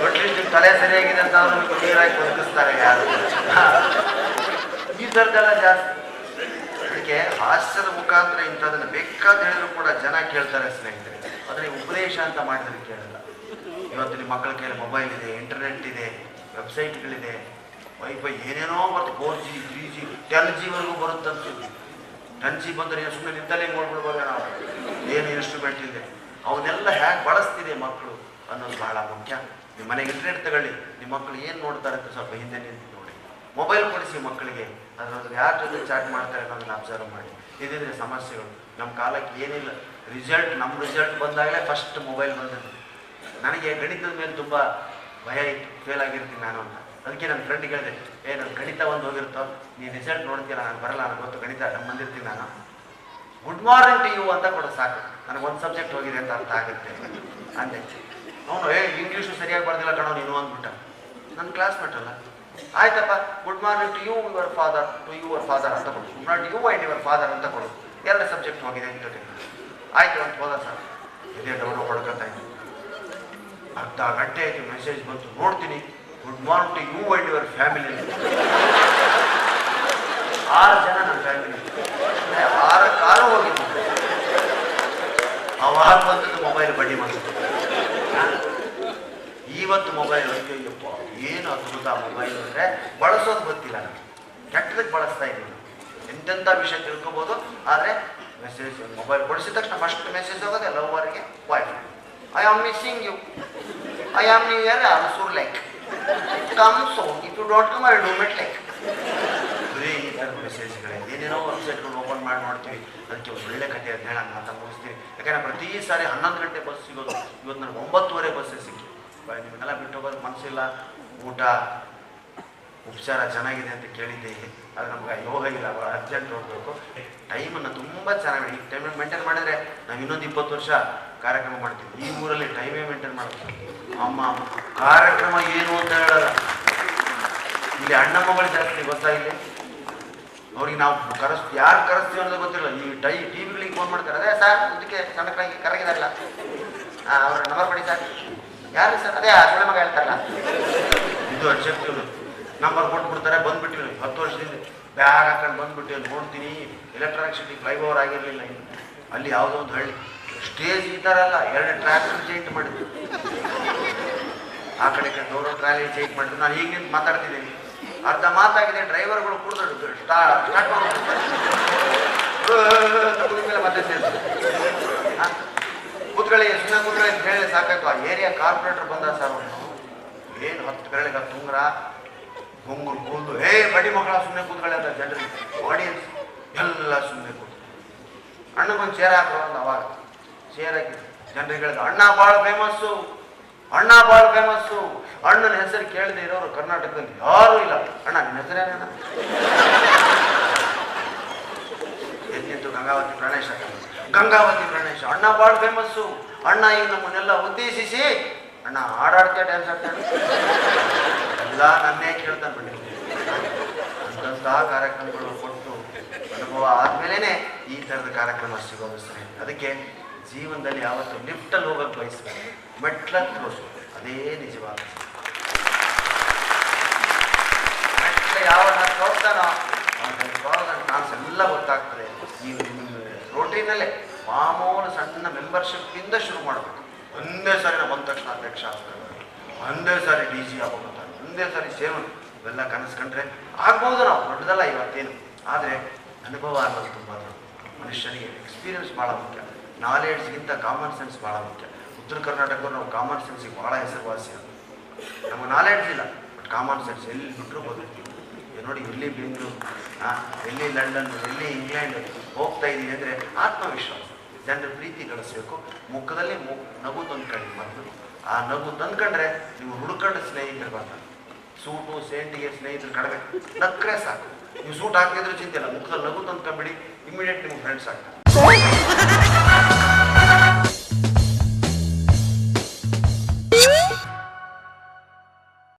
Speaker 1: ಅಟ್ಲೀಸ್ಟ್ ನಿಮ್ಮ ತಲೆ ಸರಿಯಾಗಿದೆ ಅಂತ ಅವ್ರು ನೀರಾಗಿ ಬದುಕಿಸ್ತಾರೆ ಯಾರು. ಈ ಥರದ್ದೆಲ್ಲ ಜಾಸ್ತಿ. ಅದಕ್ಕೆ ಹಾಸ್ಯದ ಮುಖಾಂತರ ಇಂಥದನ್ನು ಬೇಕಾದ ಹೇಳಿದ್ರು ಕೂಡ ಜನ ಕೇಳ್ತಾರೆ ಸ್ನೇಹಿತರೆ. ಆದರೆ ಉಪದೇಶ ಅಂತ ಮಾಡಿದ್ರೆ ಕೇಳಲ್ಲ. ಇವತ್ತು ನಿಮ್ಮ ಮಕ್ಕಳ ಕೈಯಲ್ಲಿ ಮೊಬೈಲ್ ಇದೆ, ಇಂಟರ್ನೆಟ್ ಇದೆ, ವೆಬ್ಸೈಟ್ಗಳಿದೆ, ವೈಫೈ ಏನೇನೋ ಬರುತ್ತೆ. 4G 3G 10G ವರೆಗೂ ಬರುತ್ತಂತ. 10G ಬಂದರೆ ಸುಮ್ಮನೆ ನಿಂತಲೇ ನೋಡ್ಬಿಡ್ಬೋದು ನಾವು, ಏನು ಇನ್ಸ್ಟ್ರೂಮೆಂಟ್ ಇದೆ. ಅವನ್ನೆಲ್ಲ ಹೇಗೆ ಬಳಸ್ತಿದೆ ಮಕ್ಕಳು ಅನ್ನೋದು ಬಹಳ ಮುಖ್ಯ. ನಿಮ್ಮ ಮನೆಗೆ ಇಂಟರ್ನೆಟ್ ತಗೊಳ್ಳಿ, ನಿಮ್ಮ ಮಕ್ಕಳು ಏನು ನೋಡ್ತಾರೆ ಅಂತ ಸ್ವಲ್ಪ ಹಿಂದೆ ನಿಂತು ನೋಡಿ. ಮೊಬೈಲ್ ಕೊಡಿಸಿ ಮಕ್ಕಳಿಗೆ, ಅದರಲ್ಲಿ ಯಾರ ಜೊತೆ ಚಾಟ್ ಮಾಡ್ತಾರೆ ಅನ್ನೋದನ್ನ ಅಬ್ಸರ್ವ್ ಮಾಡಿ. ಇದಿದ್ರೆ ಸಮಸ್ಯೆಗಳು. ನಮ್ಮ ಕಾಲಕ್ಕೆ ಏನಿಲ್ಲ, ನಮ್ಮ ರಿಸಲ್ಟ್ ಬಂದಾಗಲೇ ಫಸ್ಟ್ ಮೊಬೈಲ್ ಬಂದದ್ದು. ನನಗೆ ಗಣಿತದ ಮೇಲೆ ತುಂಬ ಭಯ ಇತ್ತು, ಫೇಲ್ ಆಗಿರ್ತೀನಿ ನಾನು ಅಂತ. ಅದಕ್ಕೆ ನನ್ನ ಫ್ರೆಂಡ್ಗೆ ಹೇಳಿದೆ, ನನ್ನ ಗಣಿತ ಒಂದು ಹೋಗಿರುತ್ತೋ, ನೀನು ರಿಸಲ್ಟ್ ನೋಡ್ತೀಯಲ್ಲ, ನಾನು ಬರಲ್ಲ, ನನಗೆ ಗೊತ್ತು ಗಣಿತ, ನಮ್ಮ ಬಂದಿರ್ತೀನಿ ನಾನು. ಗುಡ್ ಮಾರ್ನಿಂಗ್ ಟು ಯು ಅಂತ ಕೊಡೋ ಸಾಕು, ನನಗೆ ಒಂದು ಸಬ್ಜೆಕ್ಟ್ ಹೋಗಿದೆ ಅಂತ ಅರ್ಥ ಆಗುತ್ತೆ ಅಂದೆ. ಅವನು ಇಂಗ್ಲೀಷು ಸರಿಯಾಗಿ ಬರ್ದಿಲ್ಲ ಕಣೋ ನೀನು ಅಂದ್ಬಿಟ್ಟ. ನನ್ನ ಕ್ಲಾಸ್ಮೇಟ್ ಅಲ್ಲ. ಆಯ್ತಪ್ಪ, good morning to your father ಅಂತ ಕೊಡು, not you and your father ಅಂತ ಕೊಡು, 2 ಸಬ್ಜೆಕ್ಟ್ ಹೋಗಿದೆ ಅಂತ. ಆಯ್ತು ಅಂತ ಹೋದ ಸರ್, ಇದೇ ಡೌನ್ ಹೊಡ್ಕೊತಾ ಇದ್ದೀನಿ. ಅರ್ಧ ಗಂಟೆ ಆಯಿತು, ಮೆಸೇಜ್ ಬಂತು, ನೋಡ್ತೀನಿ, good morning to you and your family. 6 ಜನ ನನ್ನ ಫ್ಯಾಮಿಲಿ, 6 ಕಾರು ಹೋಗಿದ್ದು. ಅವಾಗ ಬಂದದ್ದು ಮೊಬೈಲ್ ಬಡ್ಡಿ ಬಂತು. ಇವತ್ತು ಮೊಬೈಲ್ ಅಯ್ಯಪ್ಪ ಏನು ಅದ್ಭುತ ಮೊಬೈಲ್ ಅಂದರೆ ಬಳಸೋದು ಗೊತ್ತಿಲ್ಲ. ನನಗೆ ಕೆಟ್ಟದಕ್ಕೆ ಬಳಸ್ತಾ ಇದ್ದೀನಿ. ಎಂತೆಂಥ ವಿಷಯ ತಿಳ್ಕೊಬೋದು. ಆದರೆ ಮೆಸೇಜ್ ಮೊಬೈಲ್ ಕೊಡಿಸಿದ ತಕ್ಷಣ ಫಸ್ಟ್ ಮೆಸೇಜ್ ಹೋಗೋದೆ ಲವ್ವರಿಗೆ, boy friend, I am missing you, I am new year also like come soon, if you don't come I do met like. ಬರೀ ಈ ಥರದ ಮೆಸೇಜ್ಗಳೇ. ಏನೇನೋ ವೆಬ್ಸೈಟ್ಗಳು ಓಪನ್ ಮಾಡಿ ನೋಡ್ತೀವಿ. ಅದಕ್ಕೆ ಒಂದು ಒಳ್ಳೆ ಕಥೆ ಅಂತ ಹೇಳಿ ನಾನು ಮಾತಾ ಮುಗಿಸ್ತೀನಿ. ಯಾಕಂದರೆ ಪ್ರತಿ ಸಾರಿ 11 ಗಂಟೆ ಬಸ್ ಸಿಗೋದು, ಇವತ್ತು ನನಗೆ 9:30 ಬಸ್ಸೇ ಸಿಕ್ಕಿ. ನಿಮ್ಮನ್ನೆಲ್ಲ ಬಿಟ್ಟು ಹೋಗೋದು ಮನಸ್ಸಿಲ್ಲ. ಊಟ ಉಪಚಾರ ಚೆನ್ನಾಗಿದೆ ಅಂತ ಕೇಳಿದ್ದೀವಿ, ಅದು ನಮ್ಗೆ ಯೋಗ ಇಲ್ಲ, ಅರ್ಜೆಂಟ್ ಹೋಗಬೇಕು. ಟೈಮನ್ನು ತುಂಬ ಚೆನ್ನಾಗಿ ಈ ಟೈಮನ್ನು ಮೇಂಟೈನ್ ಮಾಡಿದರೆ ನಾವು ಇನ್ನೊಂದು 20 ವರ್ಷ ಕಾರ್ಯಕ್ರಮ ಮಾಡ್ತೀವಿ. ಈ ಊರಲ್ಲಿ ಟೈಮೇ ಮೇಂಟೈನ್ ಮಾಡ್ತೀವಿ. ಅಮ್ಮ ಕಾರ್ಯಕ್ರಮ ಏನು ಅಂತ ಹೇಳಲ್ಲ. ಇಲ್ಲಿ ಅಣ್ಣ ಮಗಳು ಜಾಸ್ತಿ ಗೊತ್ತಾಗಿಲ್ಲ ಅವ್ರಿಗೆ. ನಾವು ಯಾರು ಕರೆಸ್ತೀವಿ ಅನ್ನೋದು ಗೊತ್ತಿಲ್ಲ. ಈ ಟಿವಿಗಳಿಗೆ ಫೋನ್ ಮಾಡ್ತಾರೆ, ಅದೇ ಸರ್ ಇದಕ್ಕೆ ಸಣ್ಣಕ್ಕಾಗಿ ಕರಗಿದಾರಲ್ಲ, ಅವ್ರ ನಂಬರ್ ಕೊಡಿ ಸರ್. ಯಾರು ಸರ್? ಅದೇ ಸುಳ್ಳೆ ಮಗ ಹೇಳ್ತಾರಲ್ಲ, ಇದು ಅರ್ಜೆಂಟ್ ನಂಬರ್ ಕೊಟ್ಬಿಡ್ತಾರೆ. ಬಂದ್ಬಿಟ್ಟಿವಿ 10 ವರ್ಷದಿಂದ ಬ್ಯಾಗ್ ಹಾಕೊಂಡು ಬಂದ್ಬಿಟ್ಟು ನೋಡ್ತೀನಿ. ಎಲೆಕ್ಟ್ರಾನಿಕ್ ಸಿಟಿ ಫ್ಲೈಓವರ್ ಆಗಿರಲಿಲ್ಲ ಇನ್ನು. ಅಲ್ಲಿ ಯಾವುದೋ ಒಂದು ಹಳ್ಳಿ ಸ್ಟೇಜ್ ಈ ಥರ ಅಲ್ಲ, 2 ಟ್ರ್ಯಾಕ್ಟರ್ ಚೇಂಜ್ ಮಾಡಿದ್ವಿ. ಆ ಕಡೆ ದೂರ ಟ್ರಾಲಿ ಚೇಂಜ್ ಮಾಡಿದ್ರು. ನಾನು ಈಗ ನಿಂತು ಮಾತಾಡ್ತಿದ್ದೀನಿ, ಅರ್ಧ ಮಾತಾಗಿದೆ, ಡ್ರೈವರ್ಗಳು ಕುಡಿದ್ರು ಸ್ಟಾರ್ಟ್ ಮೇಲೆ ಮತ್ತೆ ಸೇರಿದ್ರು. ಕೂತ್ಕೊಳ್ಳಿ, ಸುಮ್ಮನೆ ಕೂತ್ಕೊಳ್ಳಿ ಅಂತ ಹೇಳಿ ಸಾಕಾಯ್ತು. ಆ ಏರಿಯಾ ಕಾರ್ಪೊರೇಟರ್ ಬಂದ ಸರ್, ಅವನು ಏನು 10 ಬೆರಳಿಗೆ ತುಂಗ್ರ ಗುಂಗುರು ಕೂದು, ಬಡಿ ಮಕ್ಕಳ ಸುಮ್ಮನೆ ಕೂತ್ಕೊಳ್ಳಿ ಅಂತ ಜನರಿಗೆ. ಆಡಿಯನ್ಸ್ ಎಲ್ಲ ಸುಮ್ಮನೆ ಕೂತು. ಅಣ್ಣಗೊಂದು ಚೇರ್ ಹಾಕೋ ಅಂತ ಅವಾಗ ಚೇರ್ ಹಾಕಿದ್ರು. ಜನರಿಗೆ ಹೇಳಿದ, ಅಣ್ಣ ಭಾಳ ಫೇಮಸ್ಸು, ಅಣ್ಣ ಭಾಳ ಫೇಮಸ್ಸು. ಅಣ್ಣನ ಹೆಸರು ಕೇಳದೆ ಇರೋರು ಕರ್ನಾಟಕದಲ್ಲಿ ಯಾರೂ ಇಲ್ಲ. ಅಣ್ಣ ನಿನ್ನ ಹೆಸರೇನ? ಎದ್ದಿತ್ತು ಗಂಗಾವತಿ ಗಣೇಶ ಅಣ್ಣ ಭಾಳ ಫೇಮಸ್ಸು. ಅಣ್ಣ ಈಗ ನಮ್ಮನ್ನೆಲ್ಲ ಉದ್ದೇಶಿಸಿ ಅಣ್ಣ ಹಾಡಾಡ್ತೇ ಡ್ಯಾನ್ಸ್ ಆಡ್ತಾನೆ, ಎಲ್ಲ ನನ್ನೇ ಕೇಳ್ತಾನೆ ಬಿಡಿ. ಅಂತಹ ಕಾರ್ಯಕ್ರಮಗಳು ಕೊಟ್ಟು ಅನುಭವ ಆದ್ಮೇಲೆ ಈ ಥರದ ಕಾರ್ಯಕ್ರಮ ಸಿಗೋದು ಸರಿ. ಅದಕ್ಕೆ ಜೀವನದಲ್ಲಿ ಯಾವತ್ತು ಲಿಫ್ಟಲ್ಲಿ ಹೋಗೋಕ್ಕೆ ಬಯಸ್ಬೇಕು, ಮೆಟ್ಲಲ್ಲಿ ತೋರಿಸು, ಅದೇ ನಿಜವಾದ ಮೆಟ್ಲ ಯಾವಾಗ ಹೋಗ್ತಾನೋ ಅವನಿಗೆ ಕಾನ್ಸ್ ಎಲ್ಲ ಗೊತ್ತಾಗ್ತದೆ. ನೀವು ರೋಟರಿನಲ್ಲೇ ಮಾಮೂಲು ಸಣ್ಣ ಮೆಂಬರ್ಶಿಪ್ಪಿಂದ ಶುರು ಮಾಡಬೇಕು. ಒಂದೇ ಸಾರಿ ನಾವು ಬಂದ ತಕ್ಷಣ ಅಧ್ಯಕ್ಷ ಆಗ್ತಾರೆ, ಒಂದೇ ಸಾರಿ DG ಆಗೋಗ್ತಾರೆ, ಒಂದೇ ಸಾರಿ ಸೇವನ್ ಇವೆಲ್ಲ ಕನಸ್ಕೊಂಡ್ರೆ ಆಗ್ಬೋದು. ನಾವು ದೊಡ್ಡದಲ್ಲ ಇವತ್ತೇನು, ಆದರೆ ಅನುಭವ ಅನ್ನೋದು ತುಂಬ ಮನುಷ್ಯನಿಗೆ ಎಕ್ಸ್ಪೀರಿಯನ್ಸ್ ಭಾಳ ಮುಖ್ಯ. ನಾಲೆಡ್ಜ್ಗಿಂತ ಕಾಮನ್ ಸೆನ್ಸ್ ಭಾಳ ಮುಖ್ಯ. ಉತ್ತರ ಕರ್ನಾಟಕದವ್ರು ನಾವು ಕಾಮನ್ ಸೆನ್ಸಿಗೆ ಭಾಳ ಹೆಸರುವಾಸಿ. ನಮಗೆ ನಾಲೆಡ್ಜ್ ಇಲ್ಲ, ಬಟ್ ಕಾಮನ್ ಸೆನ್ಸ್ ಎಲ್ಲಿ ಬಿಟ್ಟರು ಬದುಕ್ತೀವಿ. ನೋಡಿ, ಎಲ್ಲಿ ಬೆಂಗಳೂರು, ಎಲ್ಲಿ ಲಂಡನ್, ಎಲ್ಲಿ ಇಂಗ್ಲೆಂಡ್ ಹೋಗ್ತಾ ಇದ್ದೀವಿ ಅಂದರೆ ಆತ್ಮವಿಶ್ವಾಸ, ಜನರ ಪ್ರೀತಿ ಗಳಿಸ್ಬೇಕು. ಮುಖದಲ್ಲಿ ನಗು ತಂದ್ಕೊಳ್ಳಿ. ಮತ್ತು ಆ ನಗು ತಂದ್ಕೊಂಡ್ರೆ ನೀವು ಹುಡುಕಂಡು ಸ್ನೇಹಿತರು ಬರ್ತಾರೆ. ಸೂಟು ಸೇಂಟಿಗೆ ಸ್ನೇಹಿತರು ಕಡಿಮೆ, ನಕ್ಕರೆ ಸಾಕು. ನೀವು ಸೂಟ್ ಹಾಕಿದ್ರು ಚಿಂತೆ ಇಲ್ಲ, ಮುಖದಲ್ಲಿ ನಗು ತಂದ್ಕೊಂಬಿಡಿ, ಇಮಿಡಿಯೇಟ್ ನಿಮ್ಗೆ ಫ್ರೆಂಡ್ಸ್ ಆಗ್ತಾರೆ.